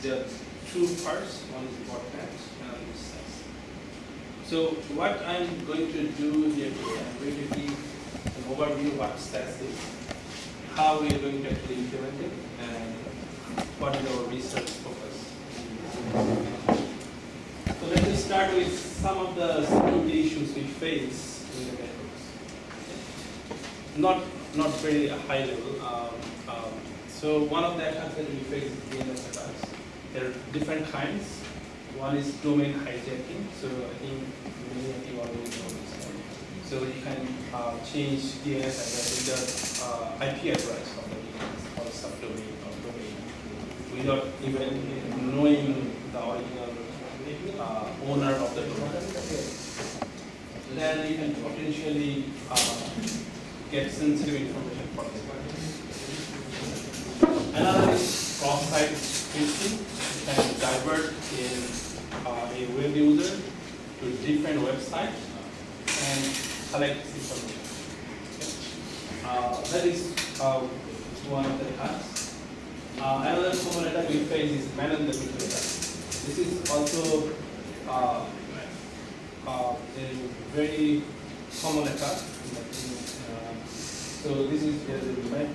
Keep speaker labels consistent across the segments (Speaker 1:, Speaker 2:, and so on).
Speaker 1: there are two parts. One is botnet and one is CESS. So what I'm going to do here today, I'm going to give an overview of what CESS is, how we are going to actually implement it, and what is our research focus. So let me start with some of the security issues we face in the networks. Not very high level. So one of the attacks that we face is DNS attacks. There are different kinds. One is domain hijacking. So I think many of you already know this. So you can change DNS address in the IP address of the DNS or subdomain or domain without even knowing the original owner of the domain. Then you can potentially get sensitive information from it. Another is cross-site scripting. You can divert a web user to different website and collect information. That is one of the tasks. Another common attack we face is man-in-the-middle attack. This is also a very common attack. So this is a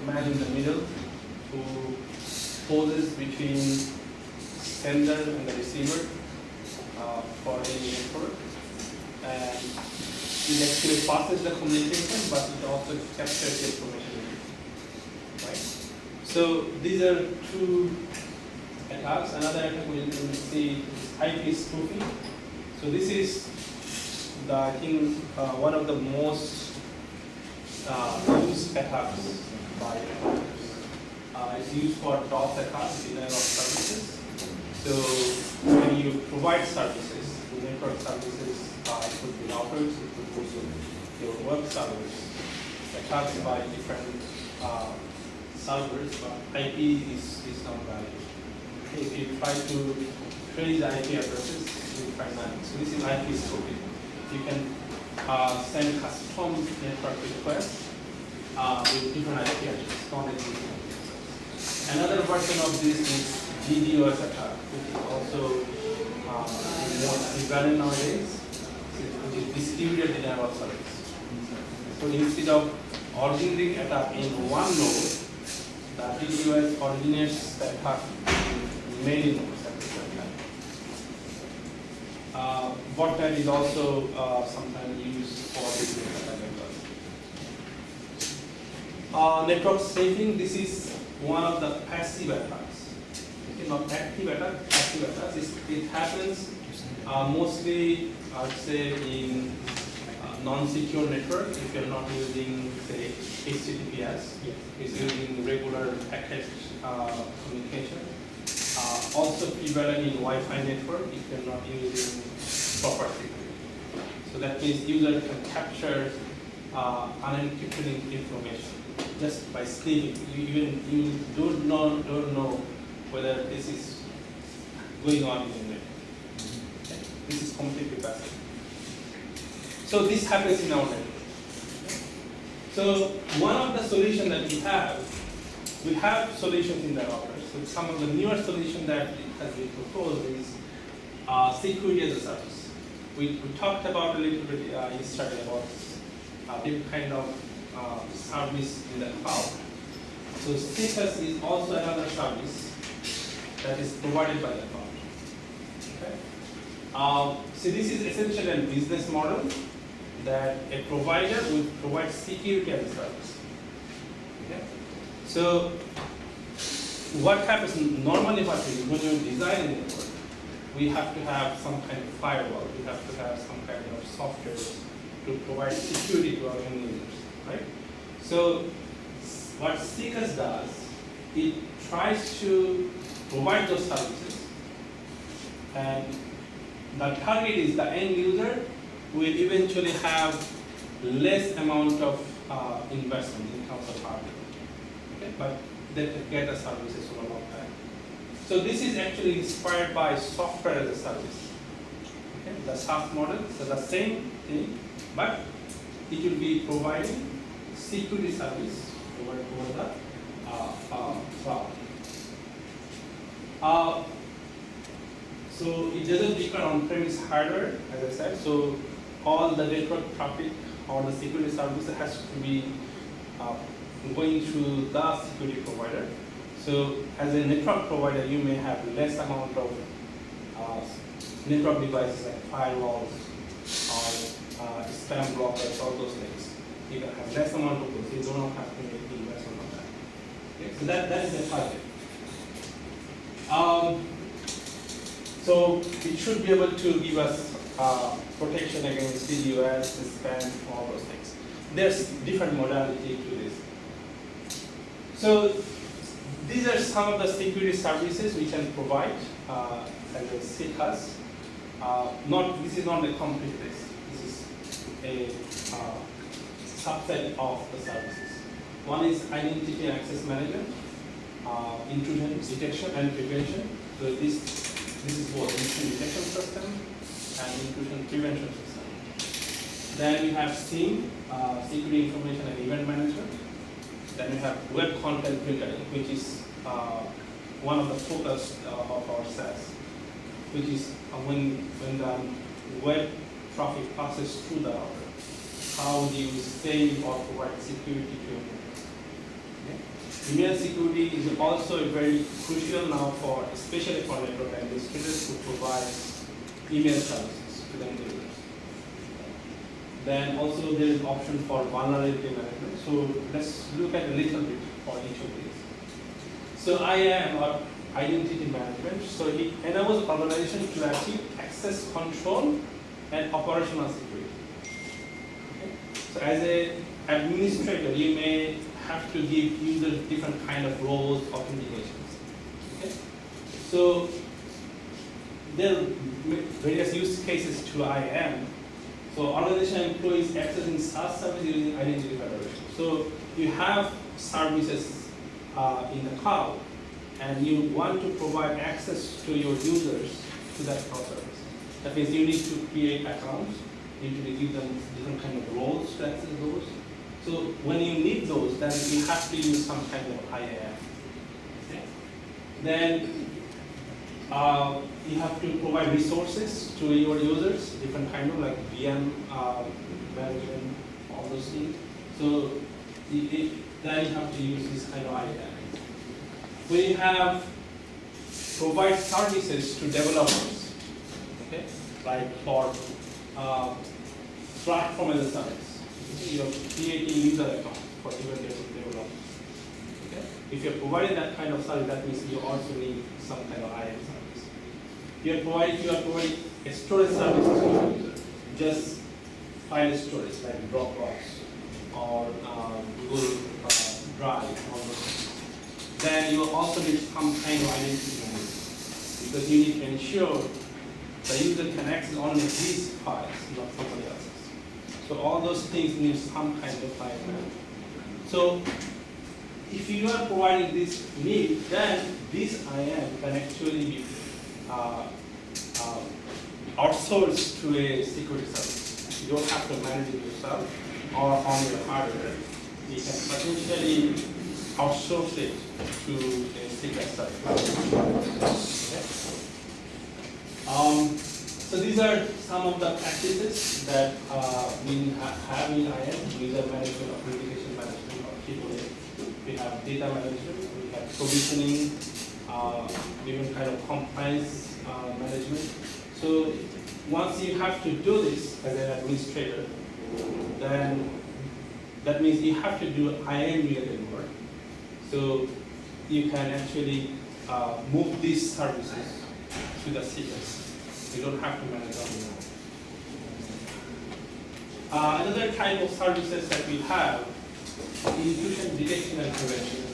Speaker 1: man in the middle who poses between sender and the receiver for any network, and it actually passes the communication, but it also captures the information. Right? So these are two attacks. Another attack we see is IP spoofing. So this is I think one of the most used attacks by attackers. It's used for DOS attacks, denial of services. So when you provide services, the network services, it could be routers, it could also be your web servers, attacks by different servers, but IP is not valid. If you try to trace the IP addresses, you find that. So this is IP spoofing. You can send custom network requests with different IP addresses, not existing. Another version of this is DDoS attack, which is also more prevalent nowadays, which is distributed denial of service. So instead of originating attack in one node, the DDoS originates the attack in many nodes at the same time. Botnet is also sometimes used for business attack as well. Network safing, this is one of the passive attacks. Okay, not active attack, passive attacks. It happens mostly, I would say, in non-secure network. If you're not using, say, HTTPS, it's using regular packet communication. Also prevalent in Wi-Fi network if you're not using proper security. So that means user can capture unencrypted information just by sleeping. You don't know whether this is going on in the network. Okay? This is completely passive. So this happens in our network. So one of the solutions that we have solutions in the router. So some of the newer solutions that has been proposed is security as a service. We talked about a little bit yesterday about different kind of service in the cloud. So CESS is also another service that is provided by the cloud. Okay. So this is essentially a business model that a provider will provide security as a service. Okay. So what happens normally? When you design a network, we have to have some kind of firewall. We have to have some kind of software to provide security to our end users, right? So what CESS does, it tries to provide those services, and the target is the end user will eventually have less amount of investment in terms of hardware, okay? But they get the services for a long time. So this is actually inspired by software as a service. Okay? The SaaS model, so the same thing, but it will be providing security service over the cloud. So it doesn't require on-premise hardware, as I said. So all the network traffic or the security service has to be going through the security provider. So as a network provider, you may have less amount of network devices like firewalls or spam blockers, all those things. You can have less amount of those. You don't have to make the investment on that. Okay, so that is the target. So it should be able to give us protection against DDoS, spam, all those things. There's different modality to this. So these are some of the security services we can provide as a CESS. This is not a complete list. This is a subset of the services. One is identity and access management, intrusion detection and prevention. So this is both intrusion detection system and intrusion prevention system. Then we have SIEM, security information and event management. Then we have web content filtering, which is one of the focus of our CESS, which is when the web traffic passes through the router. How do you save or provide security to your network? Okay. Email security is also very crucial now for, especially for network administrators who provide email services to the end users. Then also there is option for vulnerability management. So let's look at a little bit for each of these. So IAM, or identity management, so it enables organizations to achieve access control and operational security. Okay. So as an administrator, you may have to give users different kind of roles, authentications. Okay. So there are various use cases to IAM. So organization employees accessing SaaS service using identity federation. So you have services in the cloud, and you want to provide access to your users to that cloud service. That means you need to create accounts, you need to give them different kind of roles to access those. So when you need those, then you have to use some kind of IAM. Okay. Then you have to provide resources to your users, different kind of like VM management, all those things. So then you have to use this kind of IAM. We have provide services to developers, okay, like for platform as a service. You're creating user accounts for different developers. Okay? If you're providing that kind of service, that means you also need some kind of IAM service. You are providing a storage service to your user, just file storage like Dropbox or Google Drive, all those things. Then you also need some kind of identity management, because you need to ensure the user can access only these files, not somebody else's. So all those things need some kind of file management. So if you are providing this need, then this IAM can actually be outsourced to a security service. You don't have to manage it yourself or on your hardware. You can potentially outsource it to a secret service. Okay. So these are some of the practices that we have in IAM: user management, authentication management, or AAA. We have data management, we have provisioning, different kind of compliance management. So once you have to do this as an administrator, then that means you have to do IAM related work. So you can actually move these services to the CESS. You don't have to manage on your own. Another type of services that we have is intrusion detection and prevention.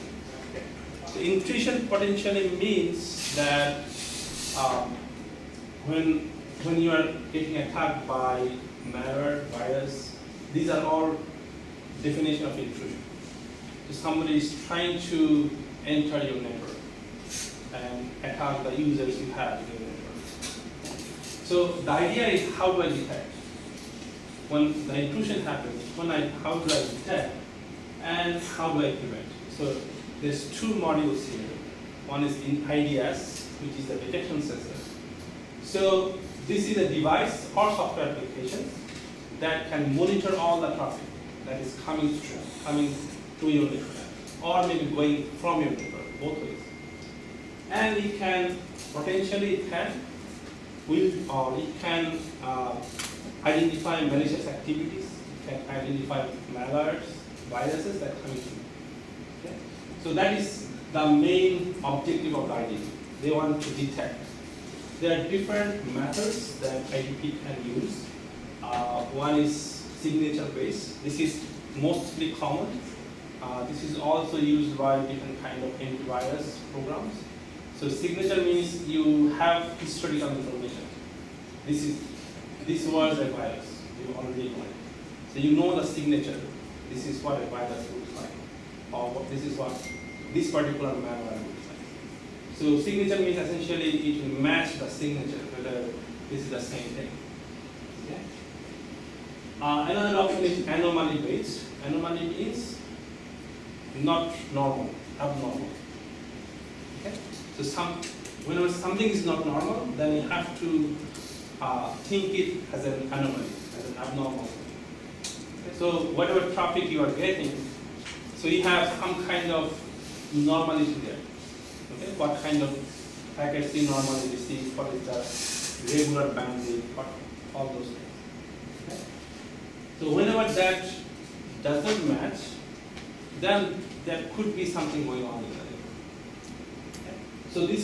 Speaker 1: So intrusion potentially means that when you are getting attacked by malware, virus, these are all definition of intrusion. So somebody is trying to enter your network and attack the users you have in your network. So the idea is, how do I detect? When the intrusion happens, how do I detect and how do I prevent? So there's two modules here. One is in IDS, which is the detection system, So this is a device or software application that can monitor all the traffic that is coming to your network, or maybe going from your network, both ways. And it can potentially identify malicious activities. It can identify malwares, viruses that come in. Okay? So that is the main objective of the IDP. They want to detect. There are different methods that IDP can use. One is signature based. This is mostly common. This is also used by different kind of antivirus programs. So signature means you have historical information. This was a virus. You already know it. So you know the signature. This is what a virus looks like, or this is what this particular malware looks like. So signature means essentially it will match the signature whether this is the same thing. Okay? Another option is anomaly based. Anomaly means not normal, abnormal. Okay? So whenever something is not normal, then you have to think it as an anomaly, as an abnormal thing. Okay? So whatever traffic you are getting, so you have some kind of normality there. Okay? What kind of packets you normally receive, what is the regular bandwidth, all those things. Okay? So whenever that doesn't match, then there could be something going on in the network. Okay? So this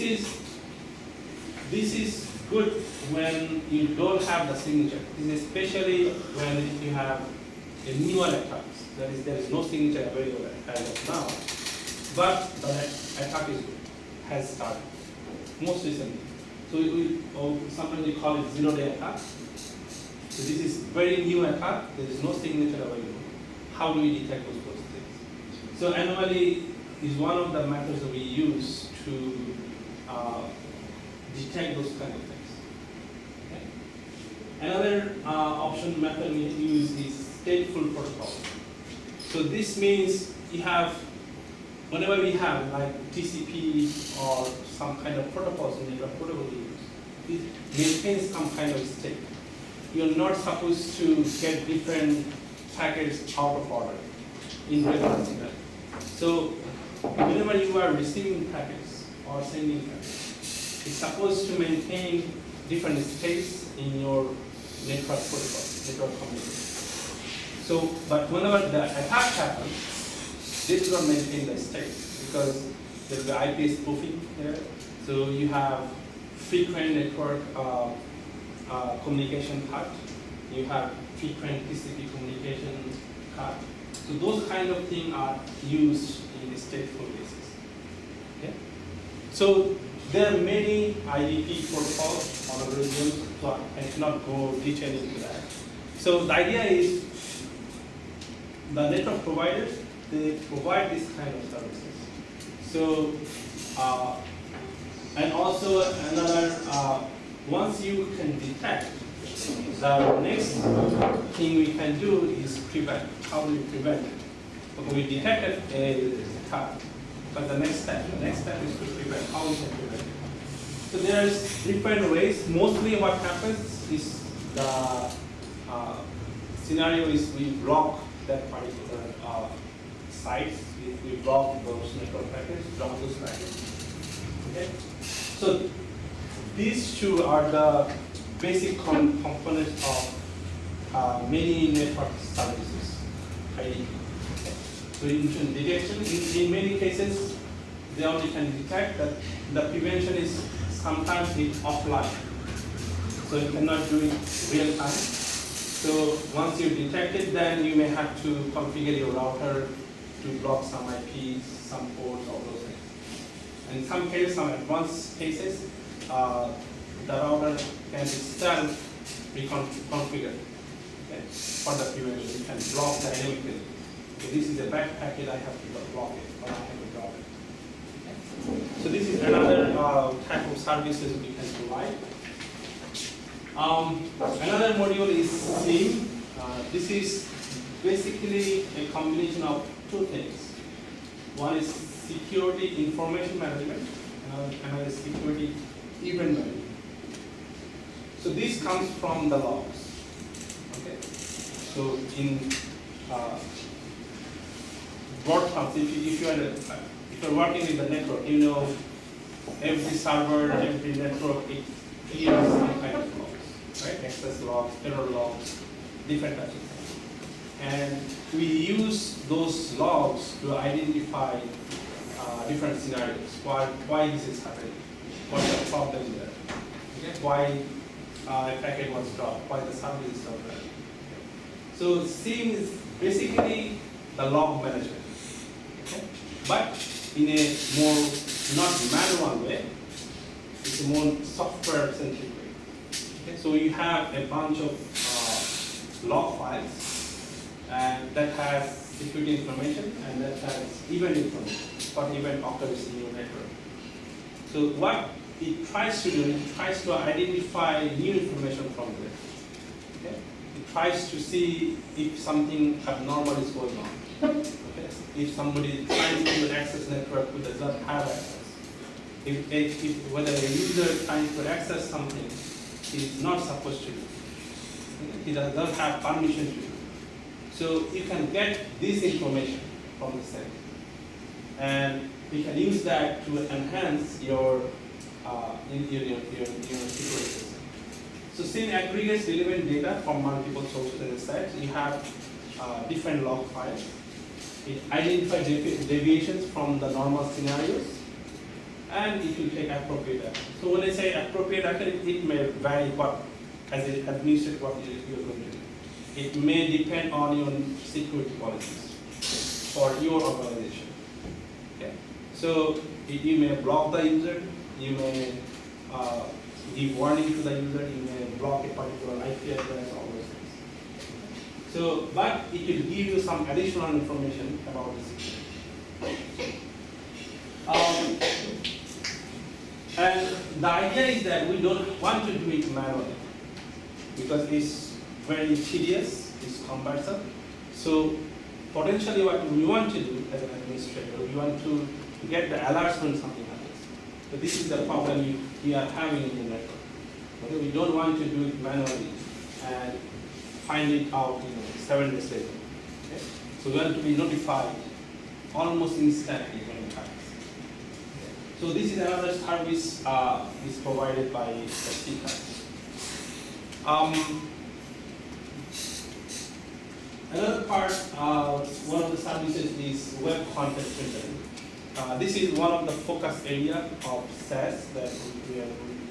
Speaker 1: is good when you don't have the signature. This is especially when you have a newer attack. There is no signature available as of now, but the attack has started most recently. So sometimes we call it zero-day attack. So this is very new attack. There is no signature available. How do we detect those things? So anomaly is one of the methods that we use to detect those kind of things. Okay? Another option method we use is stateful protocol. So this means you have, whenever we have like TCP or some kind of protocols in network protocol we use, it maintains some kind of state. You're not supposed to get different packets out of order in regular signal. So whenever you are receiving packets or sending packets, it's supposed to maintain different states in your network protocol, network communication. So, but whenever the attack happens, this will not maintain the state because there will be IP spoofing here. So you have frequent network communication cut. You have frequent TCP communication cut. So those kind of things are used in the stateful basis. Okay? So there are many IDP protocols or algorithms, so I cannot go detail into that. So the idea is the network providers, they provide this kind of services. So, and also another, once you can detect, the next thing we can do is prevent. How do we prevent it? Okay, we detected a attack, but the next step is to prevent. How we can prevent it? So there's different ways. Mostly what happens is the scenario is we block that particular sites. We block those network packets, block those packets. Okay. So these two are the basic components of many network services. Okay. So in detection, in many cases, they only can detect that the prevention is sometimes offline. So you cannot do it real time. So once you detect it, then you may have to configure your router to block some IPs, some ports, all those things. And in some cases, some advanced cases, the router can itself be configured, okay, for the prevention. You can block dynamically. So this is a bad packet, I have to block it, or I have to drop it. Okay. So this is another type of services we can provide. Another module is SIM. This is basically a combination of two things. One is security information management, another is security event management. So this comes from the logs. Okay. So in broad terms, if you're working with the network, you know every server, every network, it creates some kind of logs, right? Access logs, error logs, different types of things. And we use those logs to identify different scenarios. Why this is happening? What's the problem there? Okay? Why a packet was dropped? Why the service is not running? So SIEM is basically the log management, okay? But in a more not manual way. It's a more software-centric way. Okay? So you have a bunch of log files, and that has security information, and that has event information, what event occurs in your network. So what it tries to do, it tries to identify new information from there. Okay? It tries to see if something abnormal is going on. Okay? If somebody is trying to access network who does not have access. If whether a user trying to access something is not supposed to do. He does not have permission to do. So you can get this information from the SIEM. And you can use that to enhance your security system. So SIEM aggregates relevant data from multiple sources and sites. You have different log files. It identifies deviations from the normal scenarios, and it will take appropriate action. So when I say appropriate action, it may vary as an administrator what you're going to do. It may depend on your security policies for your organization. Okay? So you may block the user, you may give warning to the user, you may block a particular IP address, all those things. So, but it will give you some additional information about the security. And the idea is that we don't want to do it manually because it's very tedious, it's cumbersome. So potentially what we want to do as an administrator, we want to get the alerts when something happens. So this is the problem we are having in the network. Okay, we don't want to do it manually and find it out 7 days later. Okay? So we want to be notified almost instantly when it happens. So this is another service is provided by the CESS. Another part, one of the services is web content filtering. This is one of the focus area of CESS that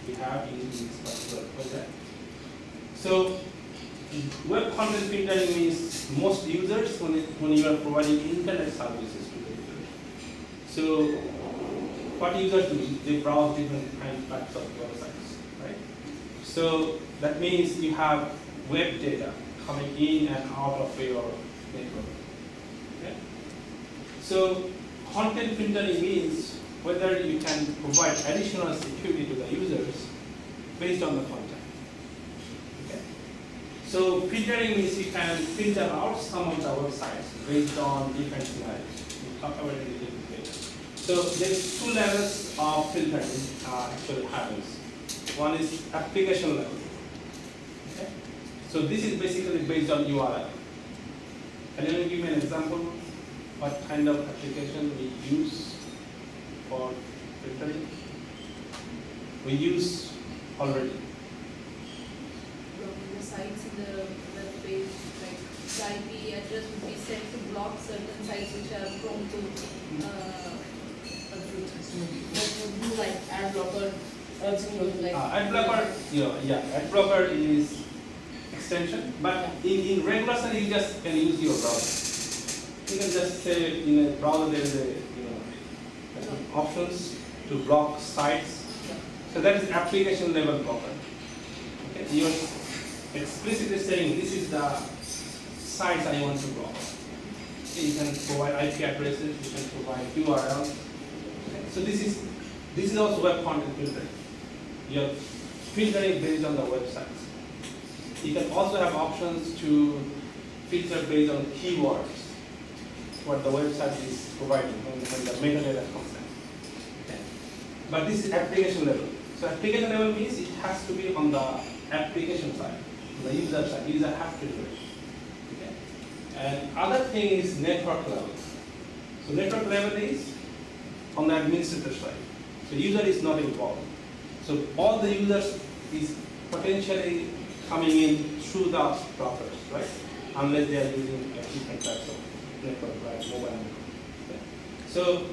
Speaker 1: we have in this particular project. So web content filtering means most users when you are providing internet services to the users. So what users do, they browse different types of websites, right? So that means you have web data coming in and out of your network. Okay? So content filtering means whether you can provide additional security to the users based on the content. Okay? So filtering means you can filter out some of the websites based on different scenarios. We'll talk about it a little bit later. So there's 2 levels of filtering actually happens. One is application level. Okay? So this is basically based on URL. Can you give me an example what kind of application we use for filtering? We use already.
Speaker 2: The sites in the web page, like the IP address would be set to block certain sites which are prone to like ad blocker.
Speaker 1: Ad blocker, ad blocker is extension, but in regular sense you just can use your browser. You can just say in a browser there is options to block sites. So that is application level blocker. Okay, you're explicitly saying this is the sites I want to block. Okay, you can provide IP addresses, you can provide URLs. Okay, so this is also web content filtering. You're filtering based on the websites. You can also have options to filter based on keywords, what the website is providing when the metadata comes in. Okay. But this is application level. So application level means it has to be on the application side, the user side. User have to do it. Okay. And other thing is network level. So network level is on the administrator side. So user is not involved. So all the users is potentially coming in through the routers, right? Unless they are using different types of network, like mobile network. Okay. So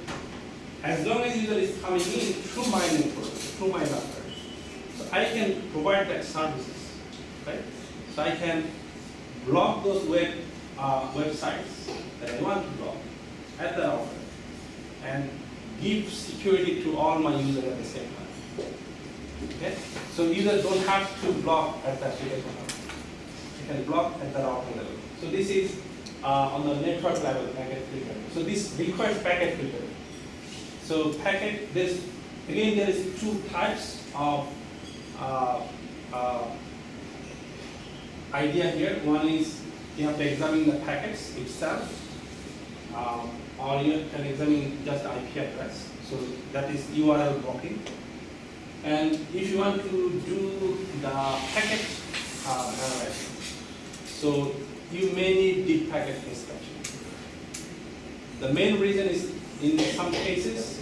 Speaker 1: as long as user is coming in through my network, through my router, so I can provide that services, right? So I can block those websites that I want to block at the router and give security to all my users at the same time. Okay? So users don't have to block at the application level. You can block at the router level. So this is on the network level packet filter. So this requires packet filter. So packet, there is two types of idea here. One is you have to examine the packets itself, or you can examine just the IP address. So that is URL blocking. And if you want to do the packet analysis, so you may need deep packet inspection. The main reason is in some cases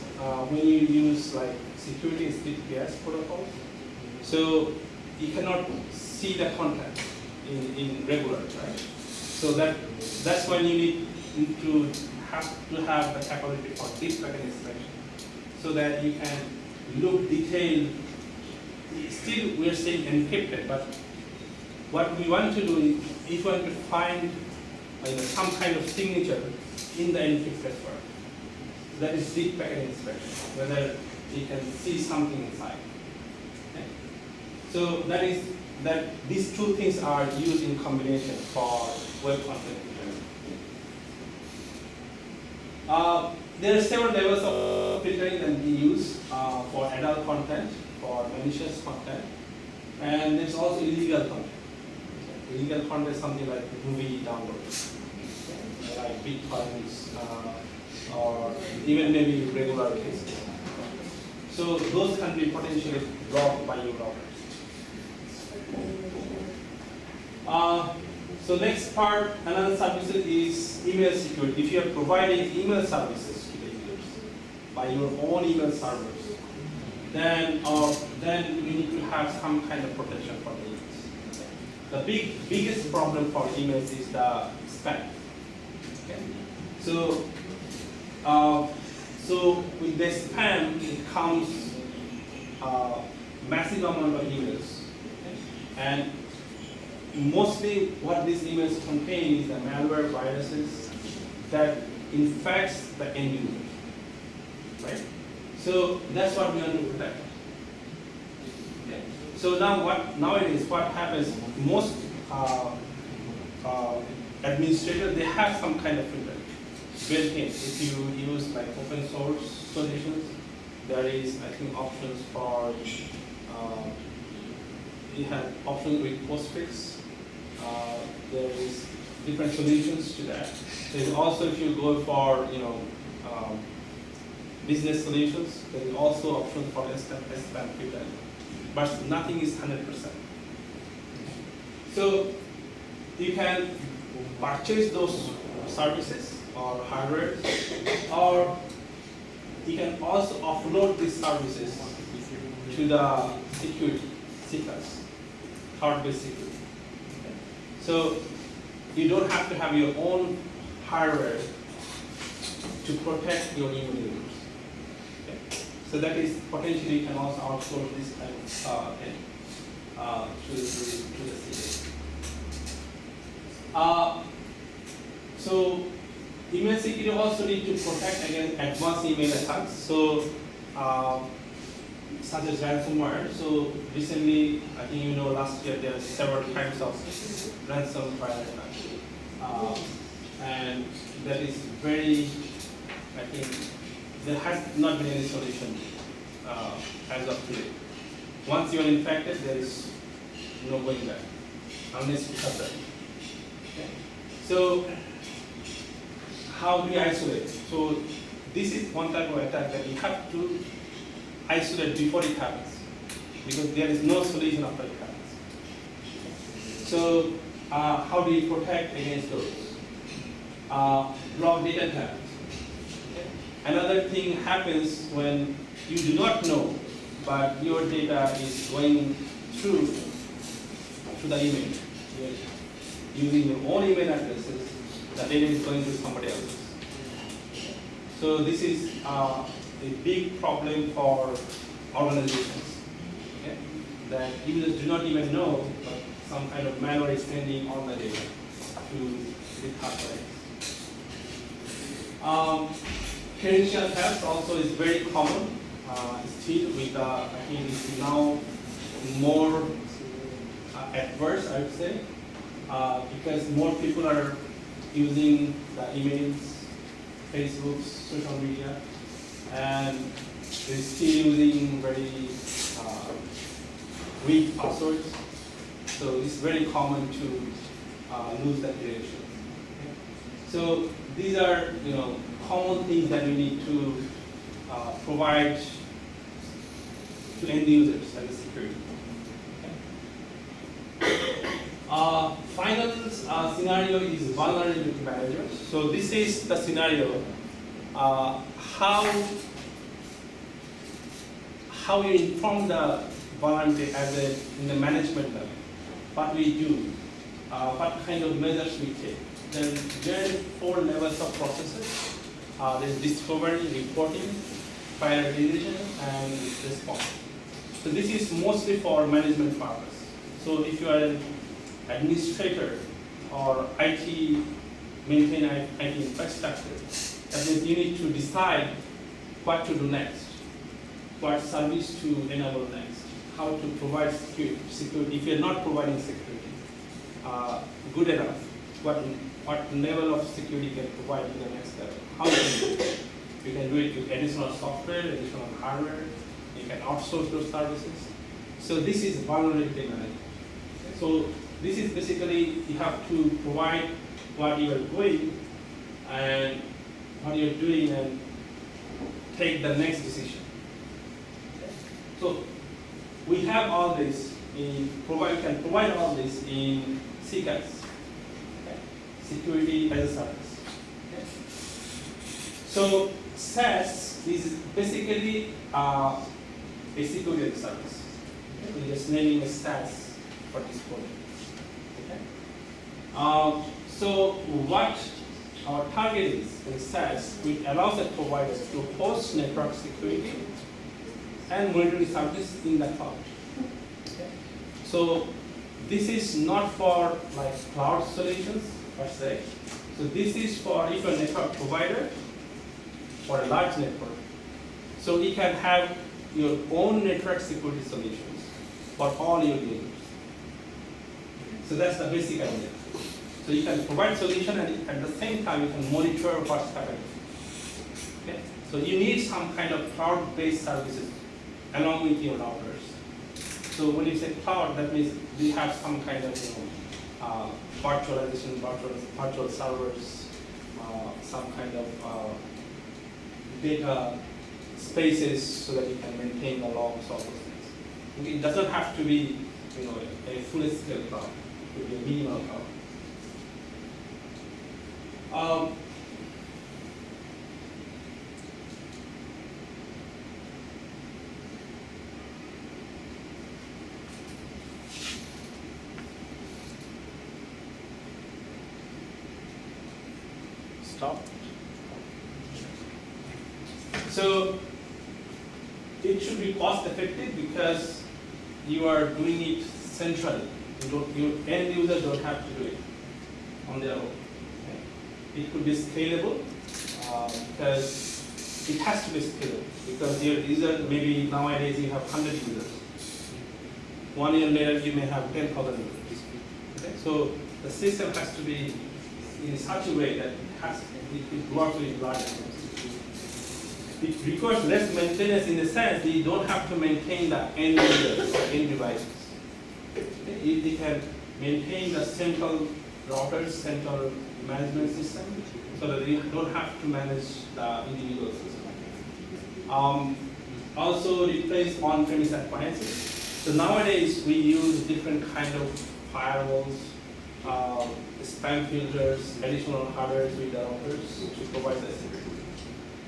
Speaker 1: when you use like security DCNDS protocols, so you cannot see the content in regular, right? So that's when you need to have the capability for deep packet inspection, so that you can look detailed. Still, we are saying encrypted, but what we want to do is, if we want to find some kind of signature in the encrypted part, that is deep packet inspection, whether you can see something inside. Okay? So that these two things are used in combination for web content filtering. There are several levels of filtering that we use for adult content, for malicious content, and there's also illegal content. So illegal content is something like movie downloads, like bitcoins, or even maybe regular cases. So those can be potentially blocked by your router. So next part, another services is email security. If you are providing email services to the users by your own email servers, then you need to have some kind of protection for the emails. The biggest problem for emails is the spam. Okay? So with the spam, it comes massive amount of emails, okay? And mostly what these emails contain is the malware viruses that infects the end user, right? So that's what we want to protect. Okay. So now nowadays what happens, most administrators, they have some kind of filter built in. If you use like open source solutions, there is, I think, options for you have options with postfix. There is different solutions to that. There's also, if you go for business solutions, there is also options for spam filter, but nothing is 100%. So you can purchase those services or hardware, or you can also offload these services to the security seekers, cloud-based security. Okay. So you don't have to have your own hardware to protect your email users. Okay. So that is potentially you can also outsource this kind of thing to the CA. So email security also need to protect against advanced email attacks. So such as ransomware. So recently, I think last year there were several types of ransomware attacks, and that is very, I think, there has not been any solution as of today. Once you are infected, there is no going back unless you have that. Okay. So how do we isolate? So this is one type of attack that you have to isolate before it happens, because there is no solution after it happens. So how do you protect against those? Block data tabs. Okay. Another thing happens when you do not know, but your data is going through to the email. You're using your own email addresses, the data is going to somebody else. So this is a big problem for organizations. Okay? That users do not even know, but some kind of malware is sending all the data to the third parties. Credential theft also is very common. Still with I think it's now more adverse, I would say, because more people are using the emails, Facebook, social media, and they're still using very weak passwords. So it's very common to lose that credential. Okay. So these are common things that we need to provide to end users as a security. Okay. Final scenario is vulnerability management. So this is the scenario how you inform the vulnerability in the management level. What we do, what kind of measures we take. There are 4 levels of processes. There's discovery, reporting, prioritization, and response. So this is mostly for management purpose. So if you are an administrator or maintain IT infrastructure, that means you need to decide what to do next, what service to enable next, how to provide security. If you're not providing security good enough, what level of security can provide to the next level? How can you do it? You can do it with additional software, additional hardware. You can outsource those services. So this is vulnerability management. So this is basically you have to provide what you are doing and what you are doing and take the next decision. So we have all this we can provide all this in CESS, okay? Security as a service. Okay? So CESS is basically a security as a service. Okay? We're just naming a CESS for this project. Okay? So what our target is in CESS, which allows the providers to host network security and monitoring services in the cloud. Okay? So this is not for like cloud solutions per se. So this is for if you're a network provider for a large network. So you can have your own network security solutions for all your users. So that's the basic idea. So you can provide solution and at the same time you can monitor what's happening. Okay? So you need some kind of cloud-based services along with your routers. So when you say cloud, that means we have some kind of virtualization, virtual servers, some kind of data spaces so that you can maintain the logs, all those things. It doesn't have to be a full-scale cloud. It could be a minimal cloud. Stop. So it should be cost effective because you are doing it centrally. Your end users don't have to do it on their own. Okay? It could be scalable because it has to be scalable because your user, maybe nowadays you have 100 users. 1 year later you may have 10,000 users. Okay? So the system has to be in such a way that it works with large numbers. It requires less maintenance in the sense that you don't have to maintain the end users or end devices. They can maintain the central routers, central management system, so that you don't have to manage the individual system. Also replace on-premise appliances. So nowadays we use different kind of firewalls, spam filters, additional hardware with the routers to provide the security.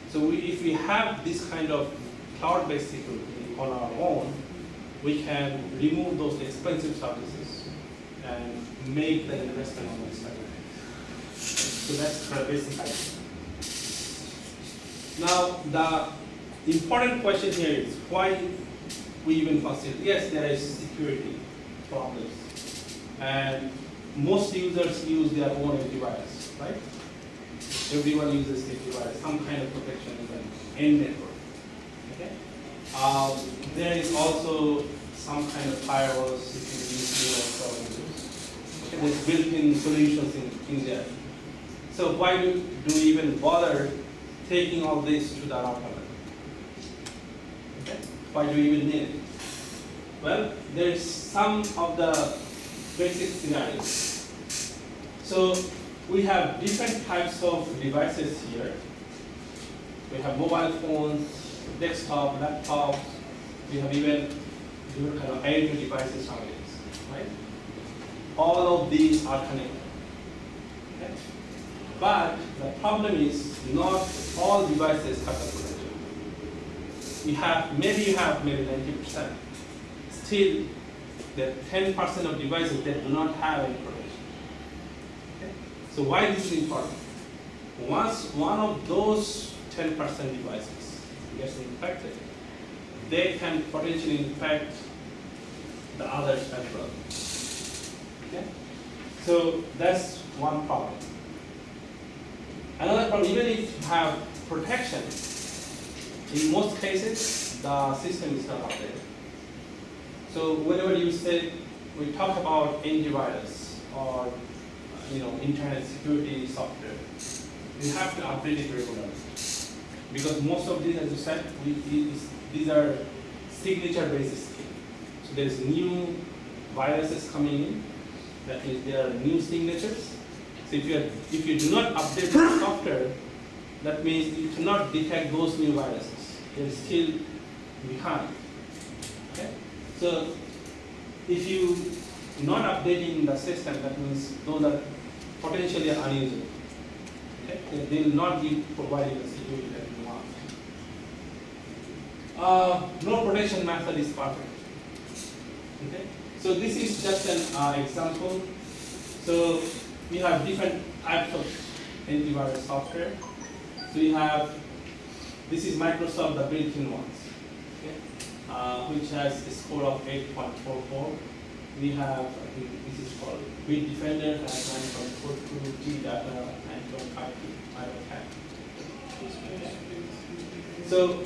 Speaker 1: So if we have this kind of cloud-based security on our own, we can remove those expensive services and make the investment on this side. So that's the basic idea. Now, the important question here is why we even consider, yes, there is security problems. And most users use their own antivirus, right? Everyone uses antivirus, some kind of protection in the end network. Okay? There is also some kind of firewalls you can use for users. Okay? There's built-in solutions in there. So why do we even bother taking all this to the router level? Okay? Why do we even need it? Well, there's some of the basic scenarios. So we have different types of devices here. We have mobile phones, desktop, laptops. We have even different kind of IoT devices nowadays, right? All of these are connected. Okay? But the problem is not all devices have the protection. Maybe you have 90%. Still, there are 10% of devices that do not have any protection. Okay? So why this is important? Once one of those 10% devices gets infected, they can potentially infect the others as well. Okay? So that's one problem. Another problem, even if you have protection, in most cases, the system is not updated. So whenever you say, we talk about antivirus or internet security software, you have to update it regularly. Because most of these, as you said, these are signature-based schemes. So there's new viruses coming in, that means there are new signatures. So if you do not update the software, that means you cannot detect those new viruses. They're still behind. Okay? So if you not updating the system, that means those are potentially unusable. Okay? They will not be providing the security that you want. No protection method is perfect. Okay? So this is just an example. So we have different types of antivirus software. So we have, this is Microsoft, the built-in ones, okay? Which has a score of 8.44. We have, I think this is called Bitdefender, has 9.42, G-Data, 9.52, out of 10. So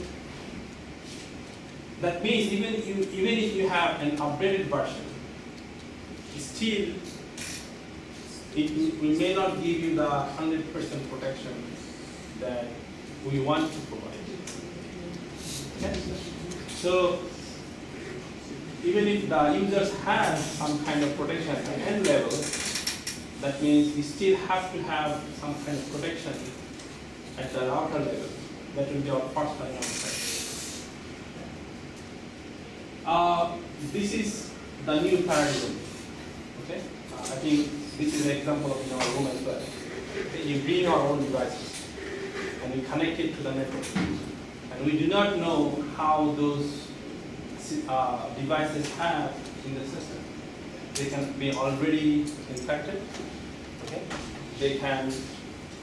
Speaker 1: that means even if you have an updated version, still we may not give you the 100% protection that we want to provide. Okay? So even if the users have some kind of protection at the end level, that means we still have to have some kind of protection at the router level. That will be our first line of defense. This is the new paradigm. Okay? I think this is an example of in our room as well. Okay? You bring our own devices and we connect it to the network. And we do not know how those devices have in the system. They can be already infected. Okay? They can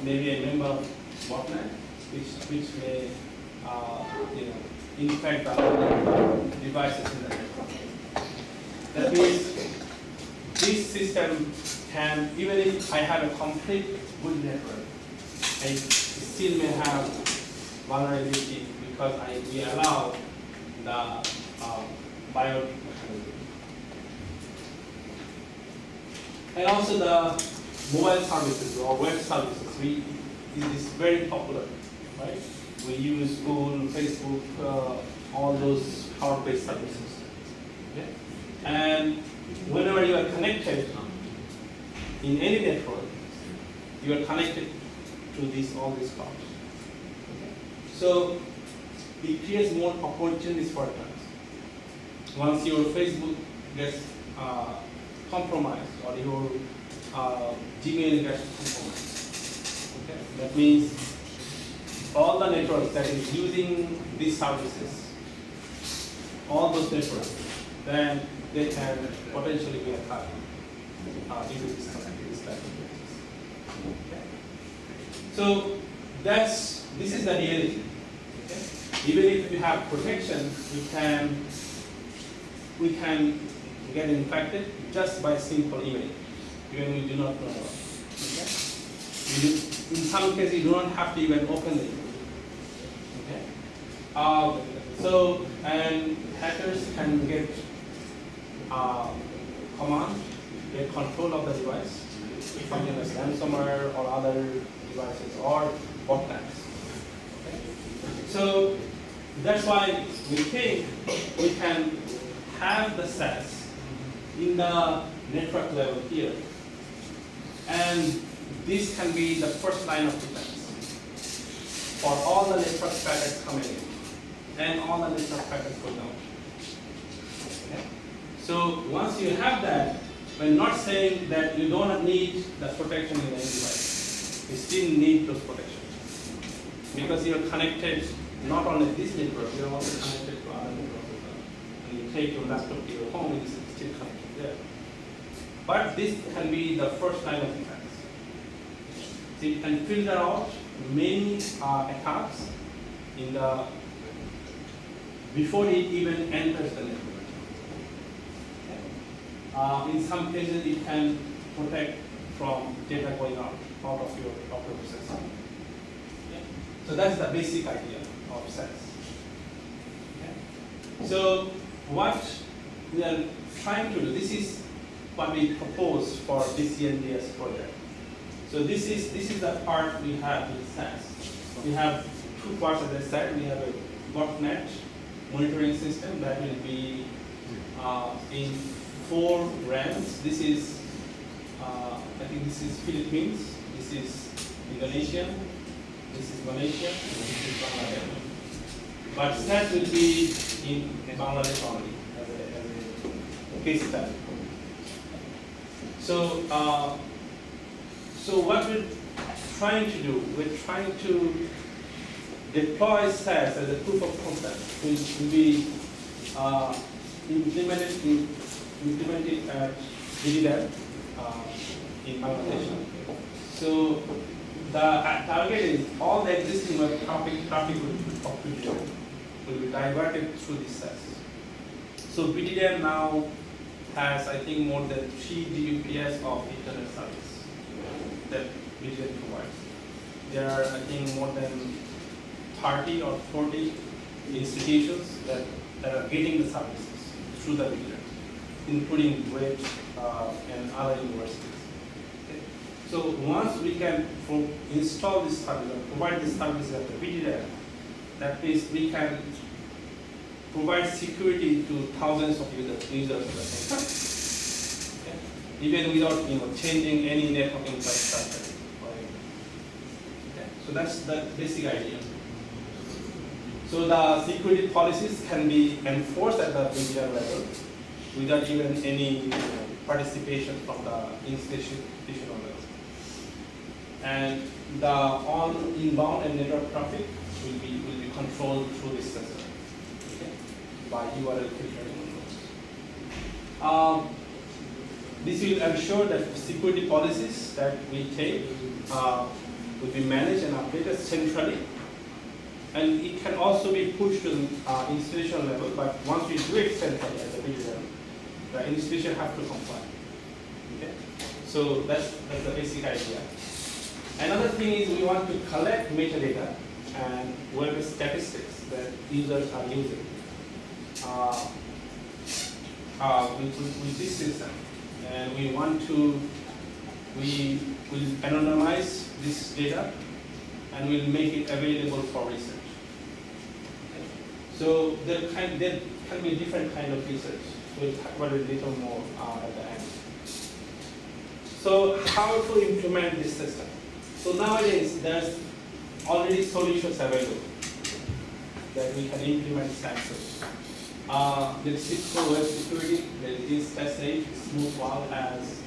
Speaker 1: maybe a member of botnet, which may infect the other devices in the network. That means this system can, even if I have a complete good network, I still may have vulnerability because we allow the bio mechanism. And also the mobile services or web services, it is very popular, right? We use Google, Facebook, all those cloud-based services. Okay? And whenever you are connected in any network, you are connected to all these clouds. Okay? So it creates more opportunities for attacks. Once your Facebook gets compromised or your Gmail gets compromised. Okay? That means all the networks that is using these services, all those networks, then they can potentially be attacked due to this type of breaches. Okay? So this is the reality. Okay? Even if we have protection, we can get infected just by simple email, even we do not know about. Okay? In some cases, you do not have to even open the email. Okay? And hackers can get command, get control of the device, something like ransomware or other devices or botnets. Okay? So that's why we think we can have the CESS in the network level here, and this can be the first line of defense for all the network packets coming in and all the network packets going out. Okay? So once you have that, we're not saying that you don't need the protection in any device. You still need those protections because you're connected not only this network, you're also connected to other networks as well. And you take your laptop to your home, it is still connected there. But this can be the first line of defense. So you can filter out many attacks before it even enters the network. Okay? In some cases, it can protect from data going out of your processor. Okay? So that's the basic idea of CESS. Okay? So what we are trying to do, this is what we propose for DCNDS project. So this is the part we have in CESS. We have two parts, as I said. We have a botnet monitoring system that will be in 4 realms. This is, I think this is Philippines, this is Indonesia, this is Malaysia, and this is Bangladesh. But CESS will be in Bangladesh only as a case study. So what we're trying to do, we're trying to deploy CESS as a proof of concept, which will be implemented at DDL in Bangladesh. So the target is all the existing web traffic will be diverted through this CESS. So BTDM now has, I think, more than 3 Gbps of internet service that BTDM provides. There are, I think, more than 30 or 40 institutions that are getting the services through the BTDM, including WET and other universities. Okay. So once we can install this service and provide this service at the BTDM, that means we can provide security to thousands of users at the same time. Okay? Even without changing any network infrastructure. Okay? So that's the basic idea. So the security policies can be enforced at the BTR level without even any participation from the institutional level. And the inbound and network traffic will be controlled through this sensor. By URL filtering on those. This will ensure that security policies that we take will be managed and updated centrally. And it can also be pushed to the institutional level, but once we do it centrally at the BTDM, the institution have to comply. Okay? So that's the basic idea. Another thing is we want to collect metadata and web statistics that users are using. With this system, and we will anonymize this data and we'll make it available for research. Okay. So there can be different kind of research. We'll talk about it a little more at the end. So how to implement this system? So nowadays there's already solutions available that we can implement sensors. Let's see for web security. There is SSH, smooth file has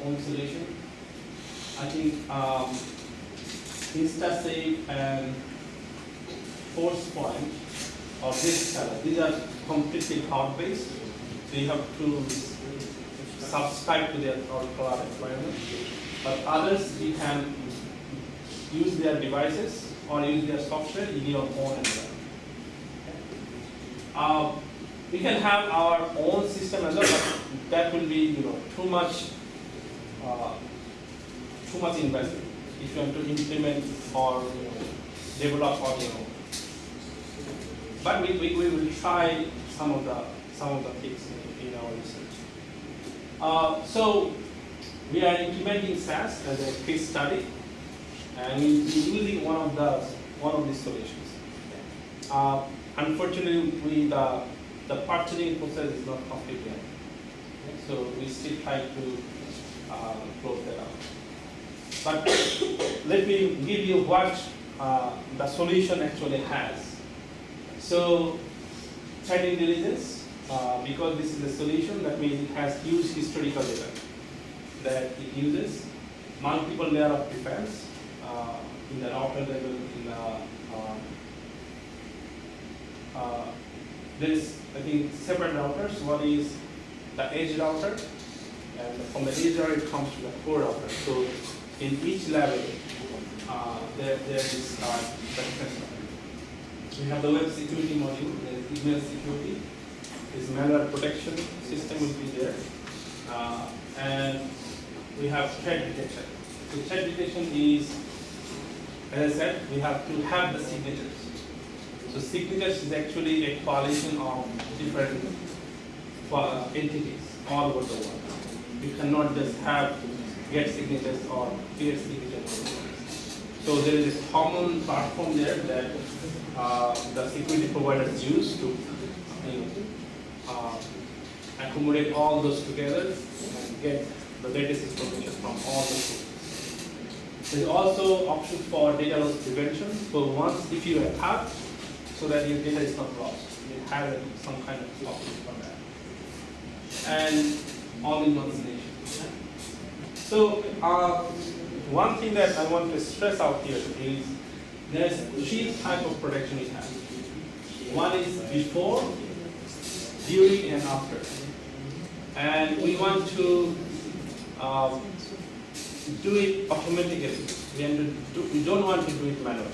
Speaker 1: own solution. I think InstaSafe and ForcePoint or this color, these are completely cloud-based. So you have to subscribe to their cloud environment. But others, you can use their devices or use their software in your own environment. We can have our own system as well, but that will be too much investment if you want to implement or develop or But we will try some of the things in our research. So we are implementing CESS as a case study, and we'll be using one of these solutions. Unfortunately, the purchasing process is not complete yet, so we still try to close that out. But let me give you what the solution actually has. So threat intelligence, because this is a solution, that means it has huge historical data that it uses, multiple layer of defense in the router level, in the there is, I think, separate routers. One is the edge router, and from the edge router it comes to the core router. So in each level, there is the defense router. We have the web security module, there is email security, this malware protection system will be there, and we have threat detection. So threat detection is, as I said, we have to have the signatures. So signatures is actually a coalition of different entities all over the world. You cannot just have get signatures or clear signatures. So there is a common platform there that the security providers use to accommodate all those together and get the latest information from all the sources. There is also option for data loss prevention. So once if you attack, so that your data is not lost. You have some kind of option for that. And all-in-one solution. So one thing that I want to stress out here is there's three types of protection we have. One is before, during, and after. And we want to do it automatically. We don't want to do it manually.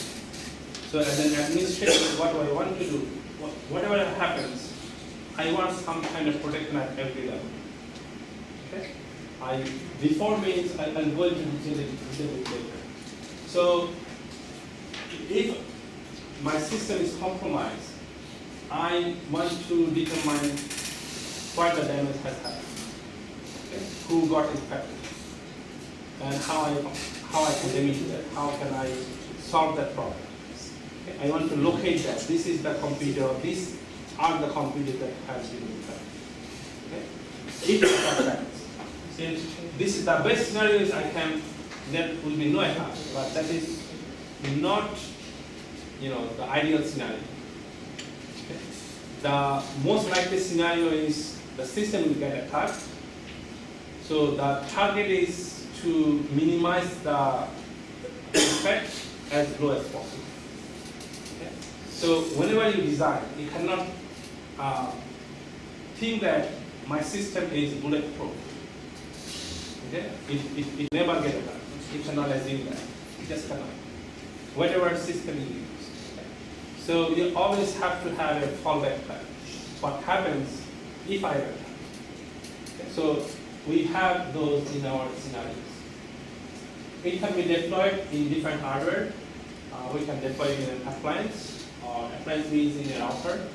Speaker 1: So as an administrator, what do I want to do? Whatever happens, I want some kind of protection at every level. Okay? Before means I'm going to disable it later. So if my system is compromised, I want to determine what the damage has happened. Okay? Who got infected? And how I can remedy that? How can I solve that problem? I want to locate that. This is the computer. These are the computers that has been infected. Okay? If that happens, since this is the best scenario is I can, there will be no attack, but that is not, the ideal scenario. Okay? The most likely scenario is the system will get attacked. So the target is to minimize the effect as low as possible. Okay? So whenever you design, you cannot think that my system is bulletproof. Okay? It never get attacked. You cannot assume that. You just cannot. Whatever system you use. Okay? So you always have to have a fallback plan. What happens if I attack? Okay? So we have those in our scenarios. It can be deployed in different hardware. We can deploy it in an appliance, or appliance means in a router,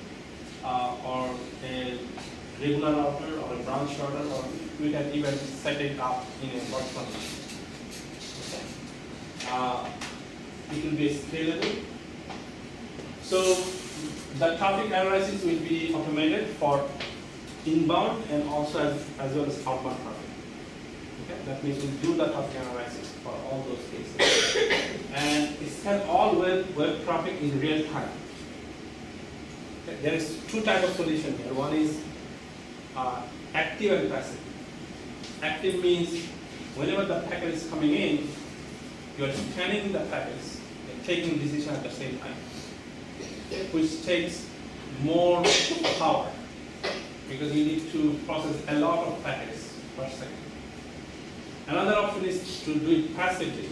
Speaker 1: or a regular router, or a branch router, or we can even set it up in a virtual machine. Okay. It will be scalable. So the traffic analysis will be automated for inbound and also as well as outbound traffic. Okay? That means we'll do the traffic analysis for all those cases. And it scans all web traffic in real time. Okay? Okay, there is two types of solution here. One is active and passive. Active means whenever the packet is coming in, you are scanning the packets and taking decision at the same time, which takes more power because you need to process a lot of packets per second. Another option is to do it passively.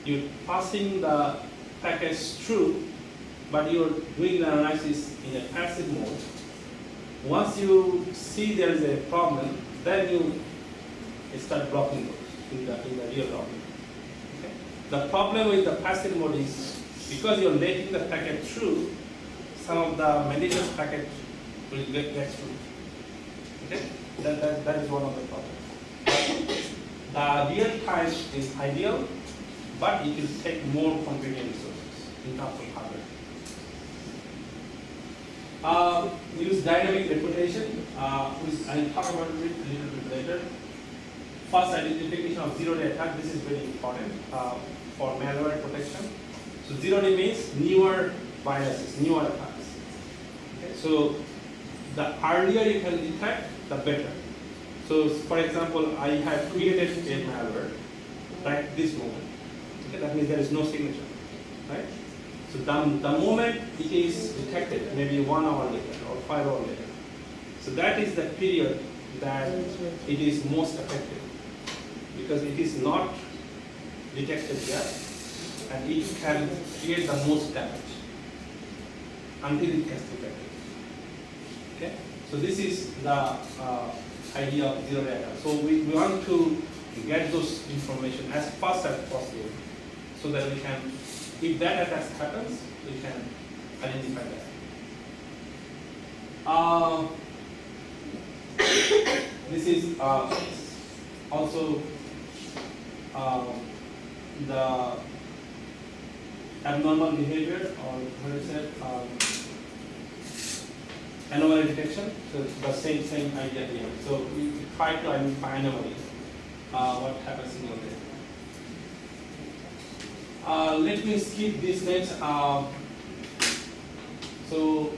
Speaker 1: You're passing the packets through, but you're doing the analysis in a passive mode. Once you see there is a problem, then you start blocking those in the real problem. Okay? The problem with the passive mode is because you're letting the packet through, some of the malicious packet will get through. Okay? That is one of the problems. The real time is ideal, but it will take more computing resources in terms of hardware. Use dynamic reputation, which I'll talk about it a little bit later. First, identification of zero-day attack. This is very important for malware protection. So zero-day means newer viruses, newer attacks. Okay? So the earlier you can detect, the better. So for example, I have created a malware right this moment. Okay? That means there is no signature, right? So the moment it is detected, maybe 1 hour later or 5 hours later. So that is the period that it is most effective because it is not detected yet and it can create the most damage until it gets detected. Okay? So this is the idea of zero-day attack. So we want to get those information as fast as possible so that we can, if that attack happens, we can identify that. This is also the abnormal behavior, or what is it? Anomaly detection. So the same idea here. So we try to identify anomaly. What happens in your data. Let me skip this next. So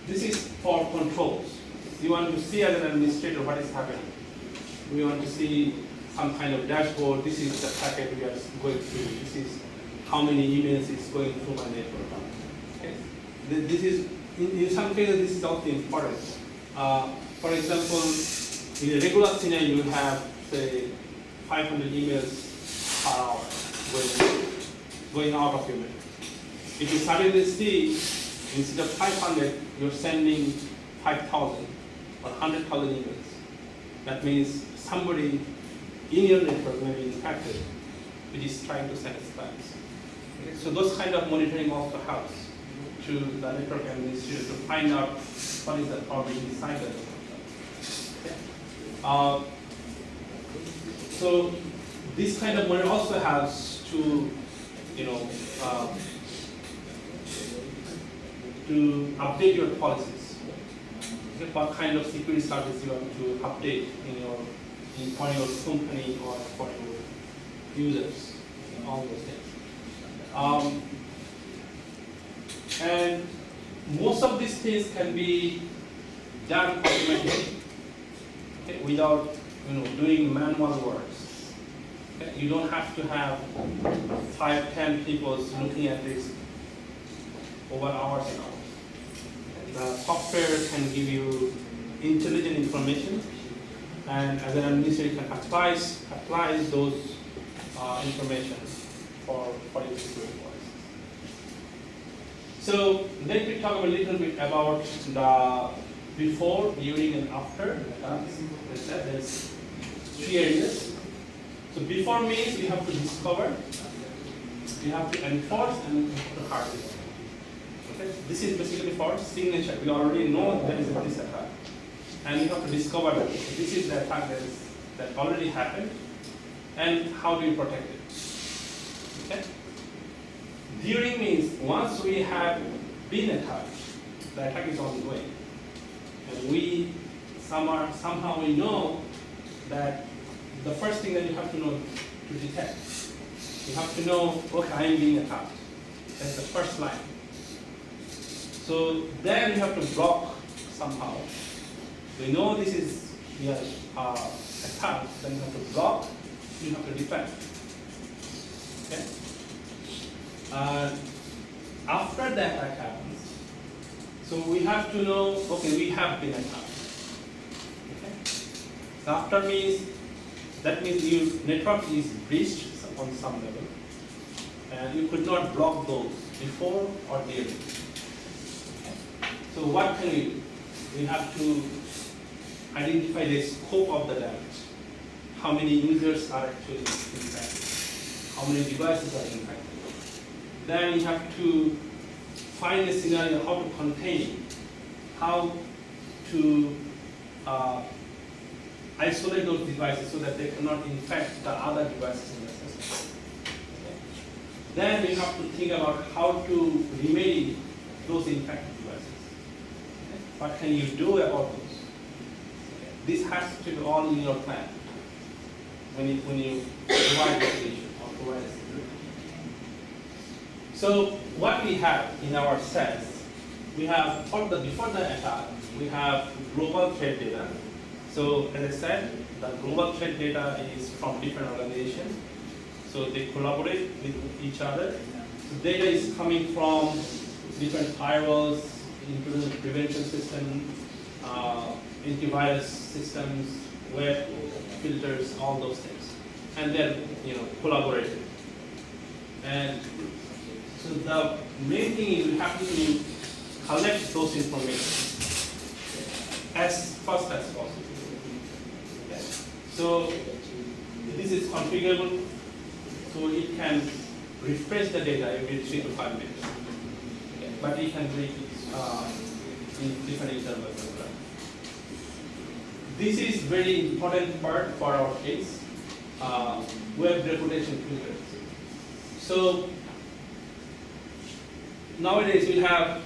Speaker 1: this is for controls. You want to see as an administrator what is happening. We want to see some kind of dashboard. This is the packet we are going through. This is how many emails is going through my network. Okay. This is in some cases this is also important. For example, in a regular scenario, you have say 500 emails per hour going out of your network. If you suddenly see instead of 500, you're sending 5,000 or 100,000 emails. That means somebody in your network may be infected, which is trying to send spams. Okay? So those kind of monitoring also helps to the network administrator to find out what is the problem inside the network. Okay? So this kind of monitoring also helps to, to update your policies. Okay? What kind of security service you want to update for your company or for your users, all those things. And most of these things can be done automatically, okay, without doing manual works. Okay? You don't have to have 5-10 people looking at this over hours and hours. The software can give you intelligent information, and as an administrator, you can apply those information for your security policies. So let me talk a little bit about the before, during, and after. There's 3 areas. So before means you have to discover, you have to enforce, and you have to harden. Okay? This is basically for signature. We already know there is this attack. And you have to discover that this is the attack that already happened, and how do you protect it? Okay? During means once we have been attacked, the attack is ongoing, and we somehow we know that the first thing that you have to know to detect, you have to know, okay, I am being attacked. That's the first line. So then you have to block somehow. We know this is your attack, then you have to block, you have to defend. Okay? After the attack happens, so we have to know, okay, we have been attacked. Okay? So after means, that means your network is breached on some level, and you could not block those before or during. Okay? So what can we do? We have to identify the scope of the damage. How many users are actually impacted? How many devices are impacted? Then you have to find a scenario how to contain, how to isolate those devices so that they cannot infect the other devices in the system. Okay. Then we have to think about how to remedy those infected devices. Okay. What can you do about those? Okay. This has to be all in your plan when you provide a solution or provide a solution. So what we have in our CESS, we have before the attack, we have global threat data. So as I said, the global threat data is from different organizations. So they collaborate with each other. So data is coming from different firewalls, including prevention system, antivirus systems, web filters, all those things, and then collaborating. And so the main thing is we have to collect those information as fast as possible. Okay. So this is configurable, so it can refresh the data every 3 to 5 minutes. Okay. But it can break it in different intervals as well. This is very important part for our case, web reputation filters. So nowadays we have,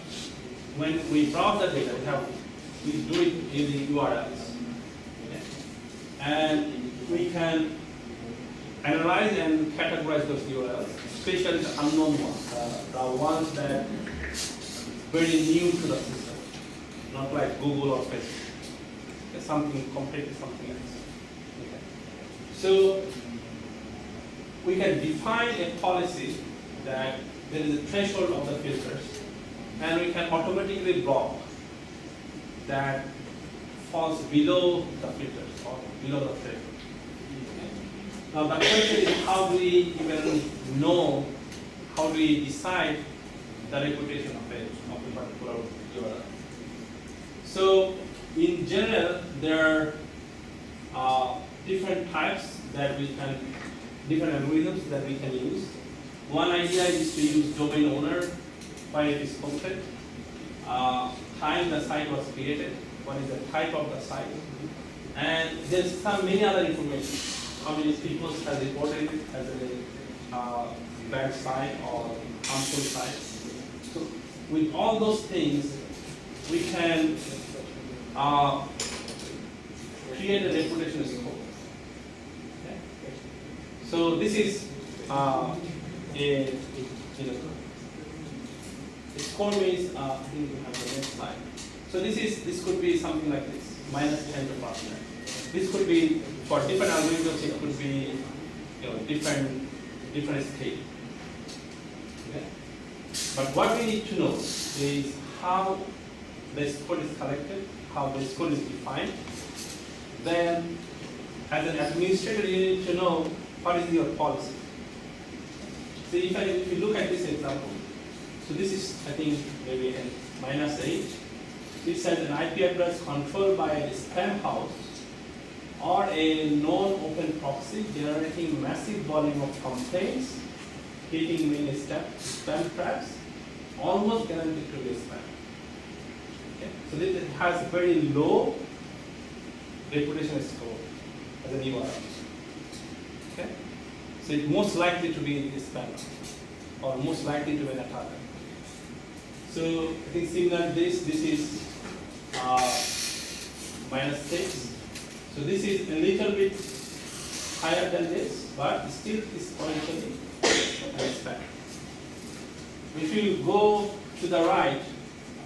Speaker 1: when we browse the data, we do it using URLs. Okay? And we can analyze and categorize those URLs, especially the unknown ones, the ones that are very new to the system, not like Google or Facebook. Okay, something completely something else. Okay. So we can define a policy that there is a threshold of the filters, and we can automatically block that falls below the filters or below the threshold. Okay. Now the question is, how do we even know, how do we decide the reputation of a particular URL? So in general, there are different types that we can, different algorithms that we can use. One idea is to use domain owner, why it is posted, time the site was created, what is the type of the site, and there's many other information. How many people have reported it as a bad site or harmful site. So with all those things, we can create a reputation score. Okay. So this is a score means I think we have the next slide. So this could be something like this, -10 to +10. This could be for different algorithms. It could be different scale. Okay. But what we need to know is how the score is collected, how the score is defined. Then, as an administrator, you need to know what is your policy. So if you look at this example, so this is, I think, maybe a -8. It says an IP address controlled by a spam house or a non-open proxy generating massive volume of complaints, hitting many spam traps, almost guaranteed to be spam. Okay? So this has very low reputation score as a URL. Okay? So it's most likely to be a spam or most likely to be an attacker. So I think similar to this is -6. So this is a little bit higher than this, but still is potentially spam. If you go to the right,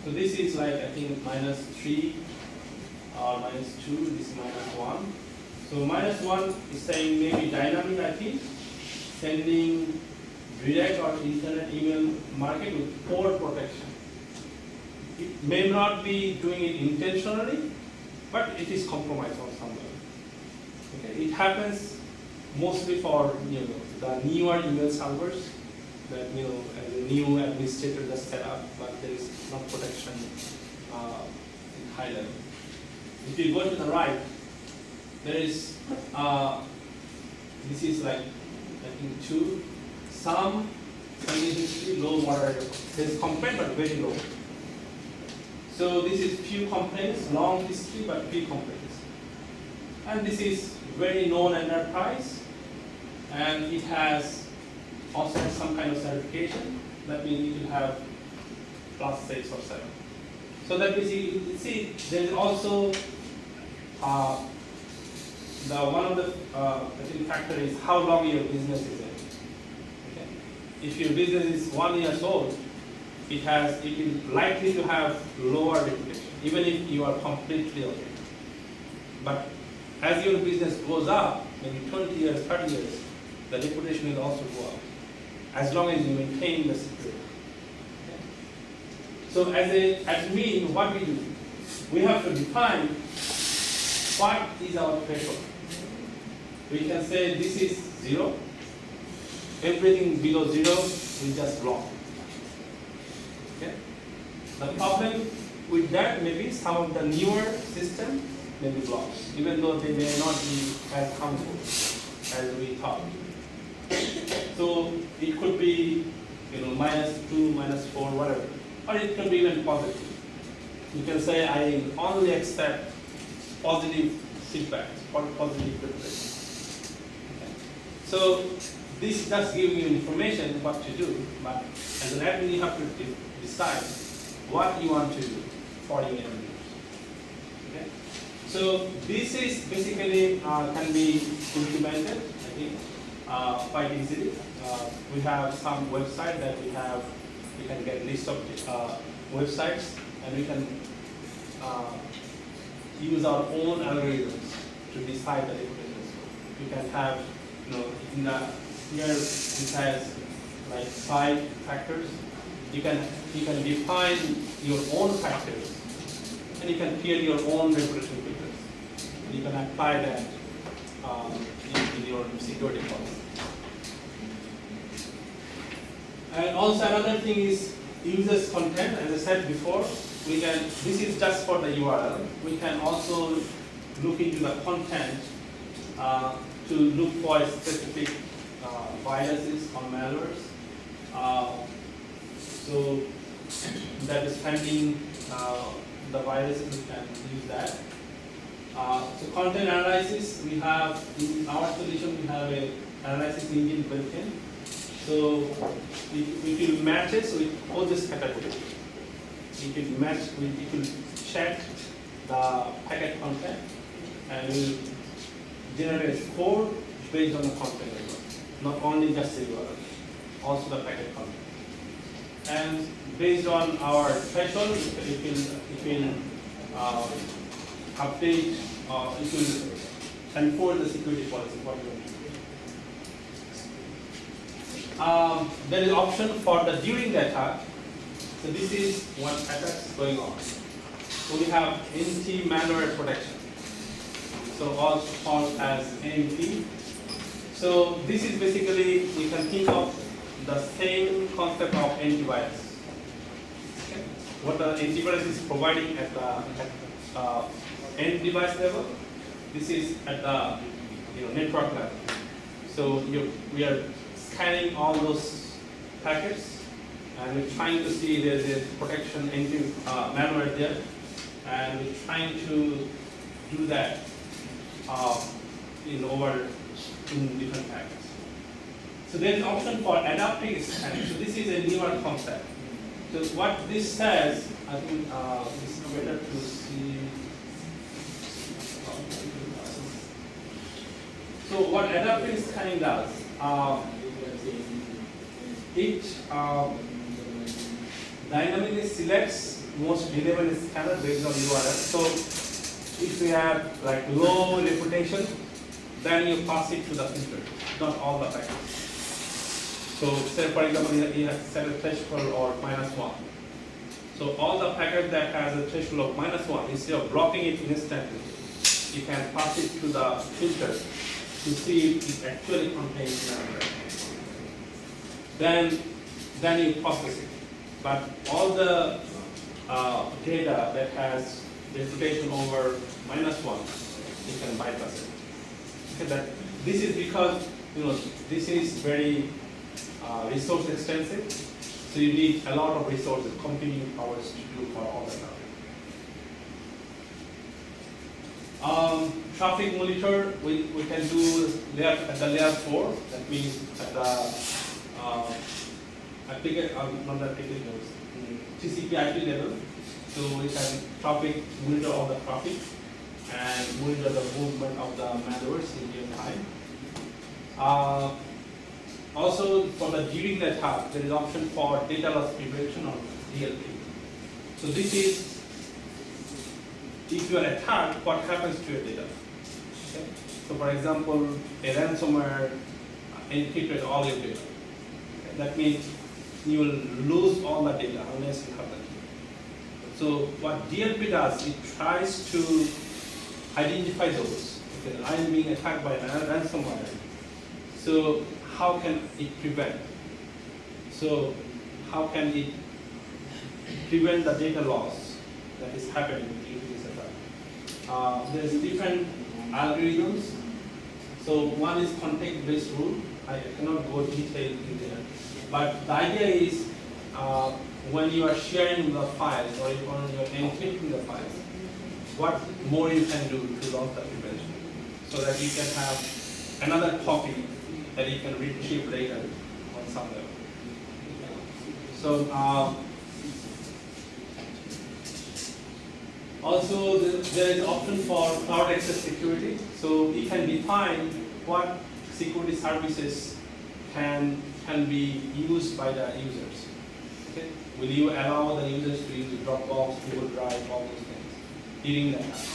Speaker 1: So this is like, I think, -3 or -2, this is -1. So -1 is saying maybe dynamic IP, sending direct or internet email market with poor protection. It may not be doing it intentionally, but it is compromised on some level. Okay. It happens mostly for the newer email servers that as a new administrator just set up, but there is no protection in high level. If you go to the right, there is this is like I think 2, some history, low moderate. There is complaint but very low. So this is few complaints, long history but few complaints. And this is very known enterprise, and it has also some kind of certification. That means it will have +6 or 7. So that means you see there is also one of the I think factor is how long your business is in. Okay. If your business is 1 year old, it is likely to have lower reputation, even if you are completely okay. But as your business goes up, maybe 20 years, 30 years, the reputation will also go up, as long as you maintain the security. Okay. So as an admin, what we do, we have to define what is our threshold. We can say this is 0. Everything below 0 we just block. Okay. The problem with that may be some of the newer system may be blocked, even though they may not be as harmful as we thought. So it could be -2, -4, whatever, or it can be even positive. You can say I only accept positive feedback or positive feedback. Okay. So this does give you information what to do, but as an admin you have to decide what you want to do for your end users. Okay. So this is basically can be implemented, I think, quite easily. We have some website that we can get list of websites, and we can use our own algorithms to decide the reputation. We can have, in the here it has like 5 factors. You can define your own factors, and you can create your own reputation filters. You can apply that in your security policy. And also another thing is users content. As I said before, this is just for the URL. We can also look into the content to look for specific viruses or malwares. So that is finding the viruses, we can use that. So content analysis, we have in our solution, we have a analysis engine built in. So it will match it with all this category. It will match with, it will check the packet content and will generate a score based on the content as well. Not only just the URL, also the packet content. And based on our threshold, it will update, it will enforce the security policy for you. There is option for the during the attack. So this is what attack is going on. So we have anti-malware protection. So also called as AMP. So this is basically, you can think of the same concept of antivirus. Okay. What the antivirus is providing at the end device level, this is at the network level. So we are scanning all those packets, and we're trying to see there's a protection malware there, and we're trying to do that in different packets. So there's an option for adaptive scanning. So this is a newer concept. So what this says, I think this is better to see. So what adaptive scanning does, it dynamically selects most reliable scanner based on URL. So if you have like low reputation, then you pass it to the filter, not all the packets. So say for example you have set a threshold or -1. So all the packet that has a threshold of -1, instead of blocking it instantly, you can pass it to the filter to see if it actually contains malware. Then you process it. But all the data that has reputation over -1, you can bypass it. Okay, this is because this is very resource extensive, so you need a lot of resources, computing powers to do for all that. Traffic monitor, we can do at the layer 4. That means at the TCP/IP level. So we can monitor all the traffic and monitor the movement of the malwares in real time. Also, during the attack, there is option for data loss prevention or DLP. So this is, if you are attacked, what happens to your data? Okay? So for example, a ransomware encrypted all your data. Okay? That means you will lose all the data unless you have that. So what DLP does, it tries to identify those. Okay, I'm being attacked by a ransomware. So how can it prevent? So how can it prevent the data loss that is happening due to this attack? There's different algorithms. So one is context-based rule. I cannot go detailed in there. But the idea is when you are sharing the files or when you are encrypting the files, what more you can do to launch the prevention so that you can have another copy that you can retrieve later on some level. So also there is option for cloud access security. So you can define what security services can be used by the users. Okay? Will you allow the users to use Dropbox, Google Drive, all those things during the attack?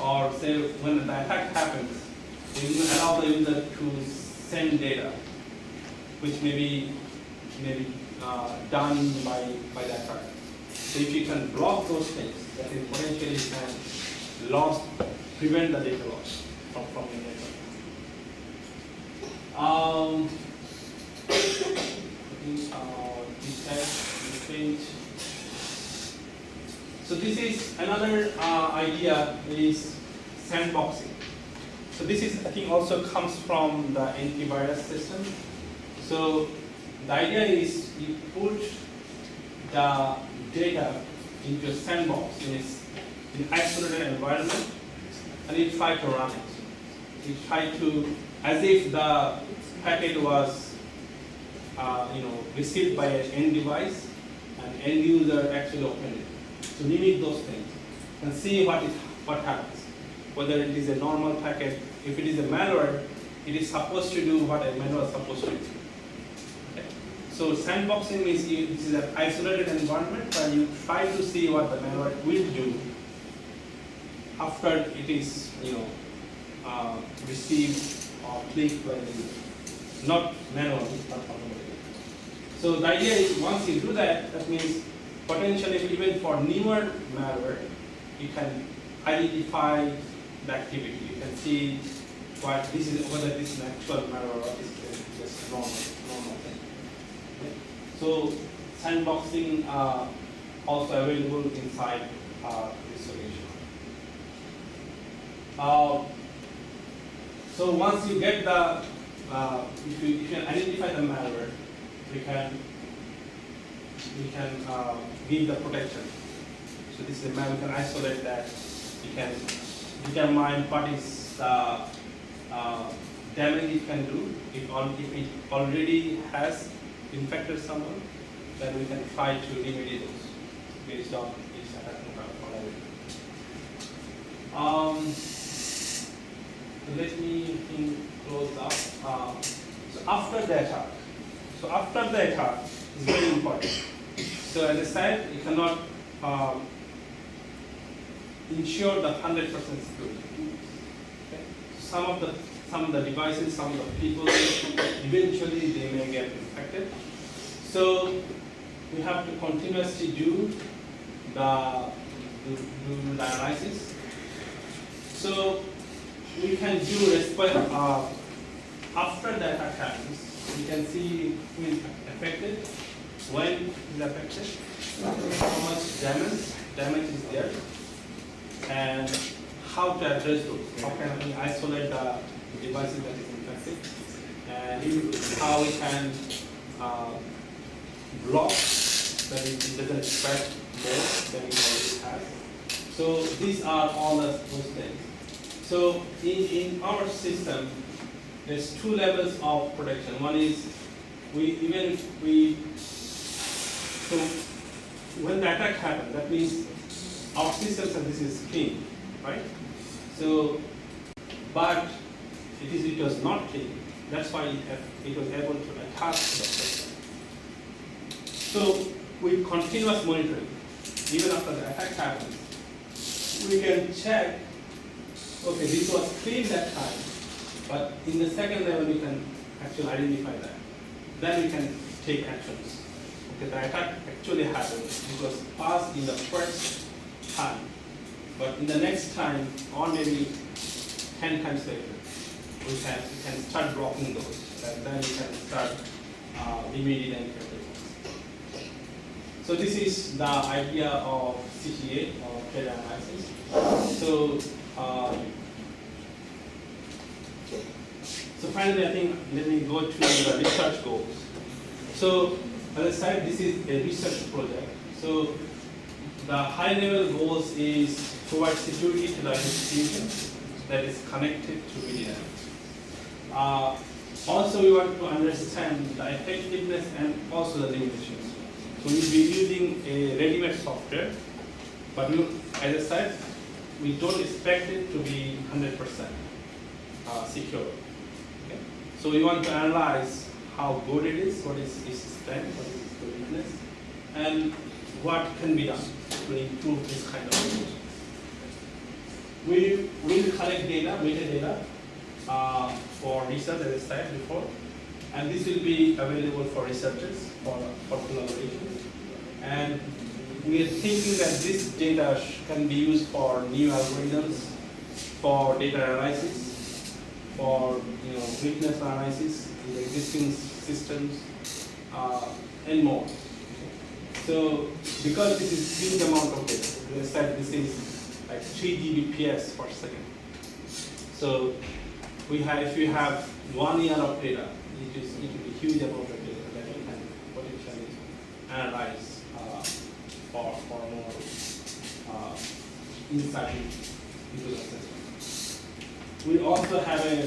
Speaker 1: Or say when the attack happens, will you allow the user to send data, which may be done by the attacker? So if you can block those things, that is potentially can prevent the data loss from your network. So this is another idea is sandboxing. So this is, I think, also comes from the antivirus system. So the idea is you put the data into a sandbox in an isolated environment, and you try to run it. You try to, as if the packet was, received by an end device, and end user actually opened it. So mimic those things and see what happens. Whether it is a normal packet, if it is a malware, it is supposed to do what a malware is supposed to do. Okay. So sandboxing means this is an isolated environment where you try to see what the malware will do after it is received or clicked by the user. Not manually, but automatically. So the idea is once you do that, that means potentially even for newer malware, you can identify the activity. You can see whether this is an actual malware or is just normal thing. Okay? So sandboxing also available inside this solution. So once you get the if you can identify the malware, we can give the protection. So this is a malware, we can isolate that. You can determine what is the damage it can do. If it already has infected someone, then we can try to remediate those based on its attack vulnerability. So let me close up. So after the attack is very important. So as I said, you cannot ensure that 100% security. Okay? Some of the devices, some of the people, eventually they may get infected. So we have to continuously do the analysis. So we can do after the attack happens, we can see who is affected, when is affected, how much damage is there, and how to address those. How can we isolate the devices that is infected, and how we can block that it doesn't spread more than it already has. So these are all those things. So in our system, there's two levels of protection. One is so when the attack happens, that means our system this is clean, right? So, but it was not clean. That's why it was able to attack the system. So with continuous monitoring, even after the attack happens, we can check, okay, this was clean that time, but in the second level we can actually identify that. Then we can take actions. Okay, the attack actually happened. It was passed in the first time, but in the next time, or maybe 10 times later, we can start blocking those, and then we can start remediate and recovery. So this is the idea of CTA, or threat analysis. So finally, I think let me go to the research goals. So as I said, this is a research project. So the high-level goals is provide security to the institution that is connected to media. Also, we want to understand the effectiveness and also the limitations. So we'll be using a ready-made software, but as I said, we don't expect it to be 100% secure. Okay? So we want to analyze how good it is, what is its strength, what is its weakness, and what can be done to improve this kind of approach. We will collect data, metadata, for research, as I said before, and this will be available for researchers for collaboration. And we are thinking that this data can be used for new algorithms, for data analysis, for weakness analysis in existing systems, and more. So because this is huge amount of data, as I said, this is like 3 Gbps per second. So if you have 1 year of data, it will be a huge amount of data that you can potentially analyze for more insight into the system. We also have a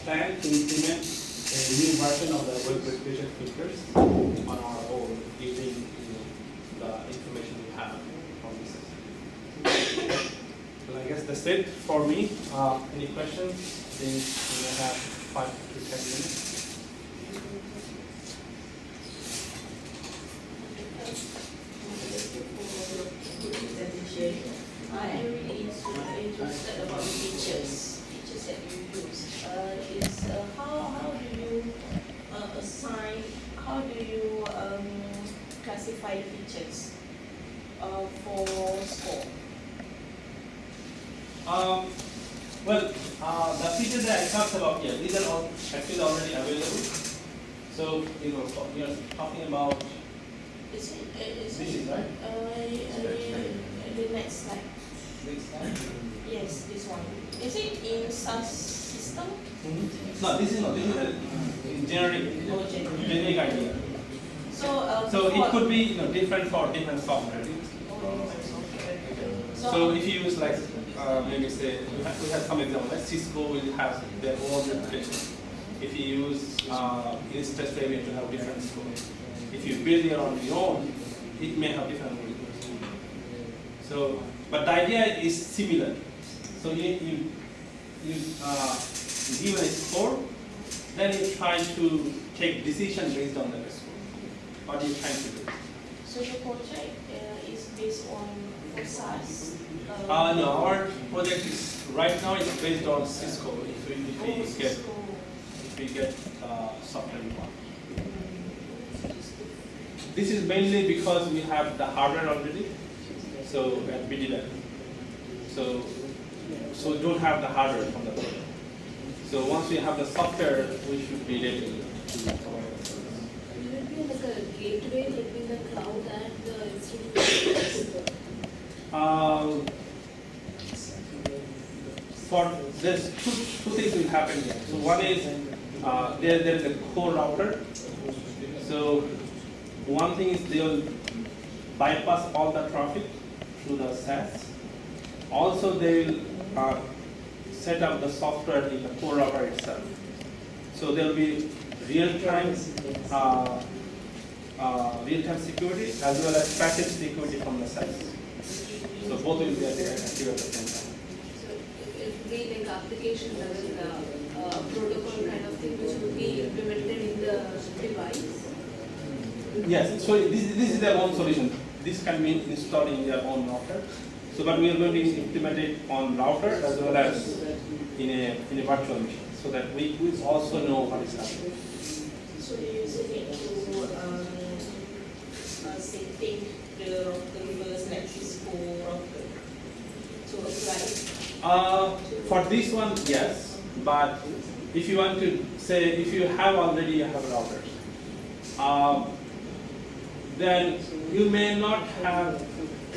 Speaker 1: plan to implement a new version of the web verification filters on our own using the information we have from the system. So I guess that's it for me. Any questions? I think we may have 5 to 10 minutes.
Speaker 3: I am really interested about the features that you use. How do you assign, how do you classify the features for score?
Speaker 1: The features that I talked about here, these are all actually already available. So we are talking about.
Speaker 3: Is it
Speaker 1: this is right.
Speaker 3: The next slide.
Speaker 1: Next slide.
Speaker 3: Yes, this one. Is it in SaaS system?
Speaker 1: Mm-hmm. No, this is not. This is a generic idea. So it could be different for different software. So if you use like maybe say we have some example. Like Cisco will have their own reputation. If you use Instance Framework to have different score. If you build it on your own, it may have different rules. So, but the idea is similar. So you give a score, then you try to take decision based on that score. What are you trying to do?
Speaker 3: So the project is based on CESS?
Speaker 1: No, our project is right now is based on Cisco. If we get software involved. This is mainly because we have the hardware already. So at BDLab. So don't have the hardware from the project. So once we have the software, we should be ready to provide the service.
Speaker 2: Will it be like a gateway between the cloud and the institution?
Speaker 1: There's two things will happen here. So one is there is a core router. So one thing is they will bypass all the traffic through the CESS. Also they will set up the software in the core router itself. So there will be real-time security as well as packet security from the CESS. So both will be active at the same time.
Speaker 2: So it will be like application level protocol kind of thing which will be implemented in the device.
Speaker 1: Yes, so this is their own solution. This can be installed in their own router. So, but we are going to implement it on router as well as in a virtual machine, so that we also know what is happening.
Speaker 3: So you use it to say take the reverse like Cisco router to apply?
Speaker 1: For this one, yes, but if you want to say if you have already have routers, then you may not have.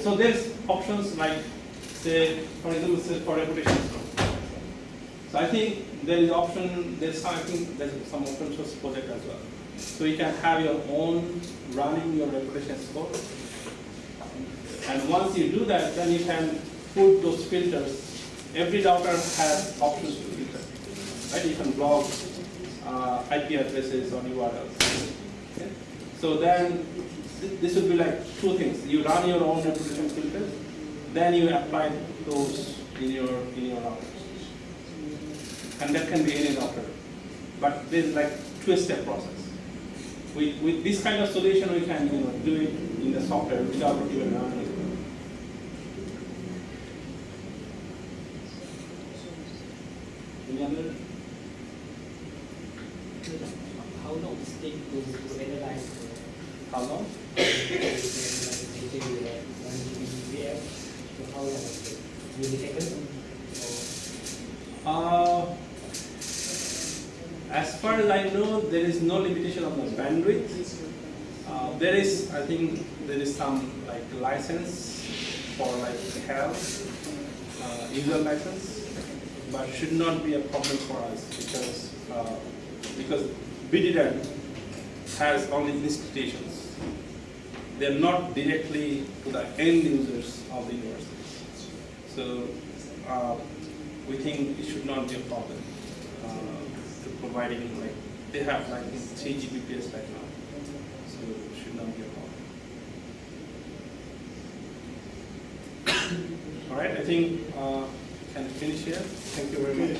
Speaker 1: So there's options like, say, for example, say for reputation score. So I think there is option. I think there's some open source project as well. So you can have your own running your reputation score, and once you do that, then you can put those filters. Every router has options to filter. Right? You can block IP addresses or URLs. Okay? So then this would be like two things. You run your own reputation filters, then you apply those in your routers. And that can be any router. But there's like two-step process. With this kind of solution, we can do it in the software without even running it. Any other?
Speaker 4: How long does it take to analyze?
Speaker 1: How long?
Speaker 4: So how long does it take? Milliseconds?
Speaker 1: As far as I know, there is no limitation on the bandwidth. There is, I think, there is some like license for like health, user license, but should not be a problem for us because BDLab has only institutions. They're not directly to the end users of the universities. So we think it should not be a problem to providing like they have like 3 Gbps right now, so it should not be a problem. All right, I think can finish here. Thank you very much.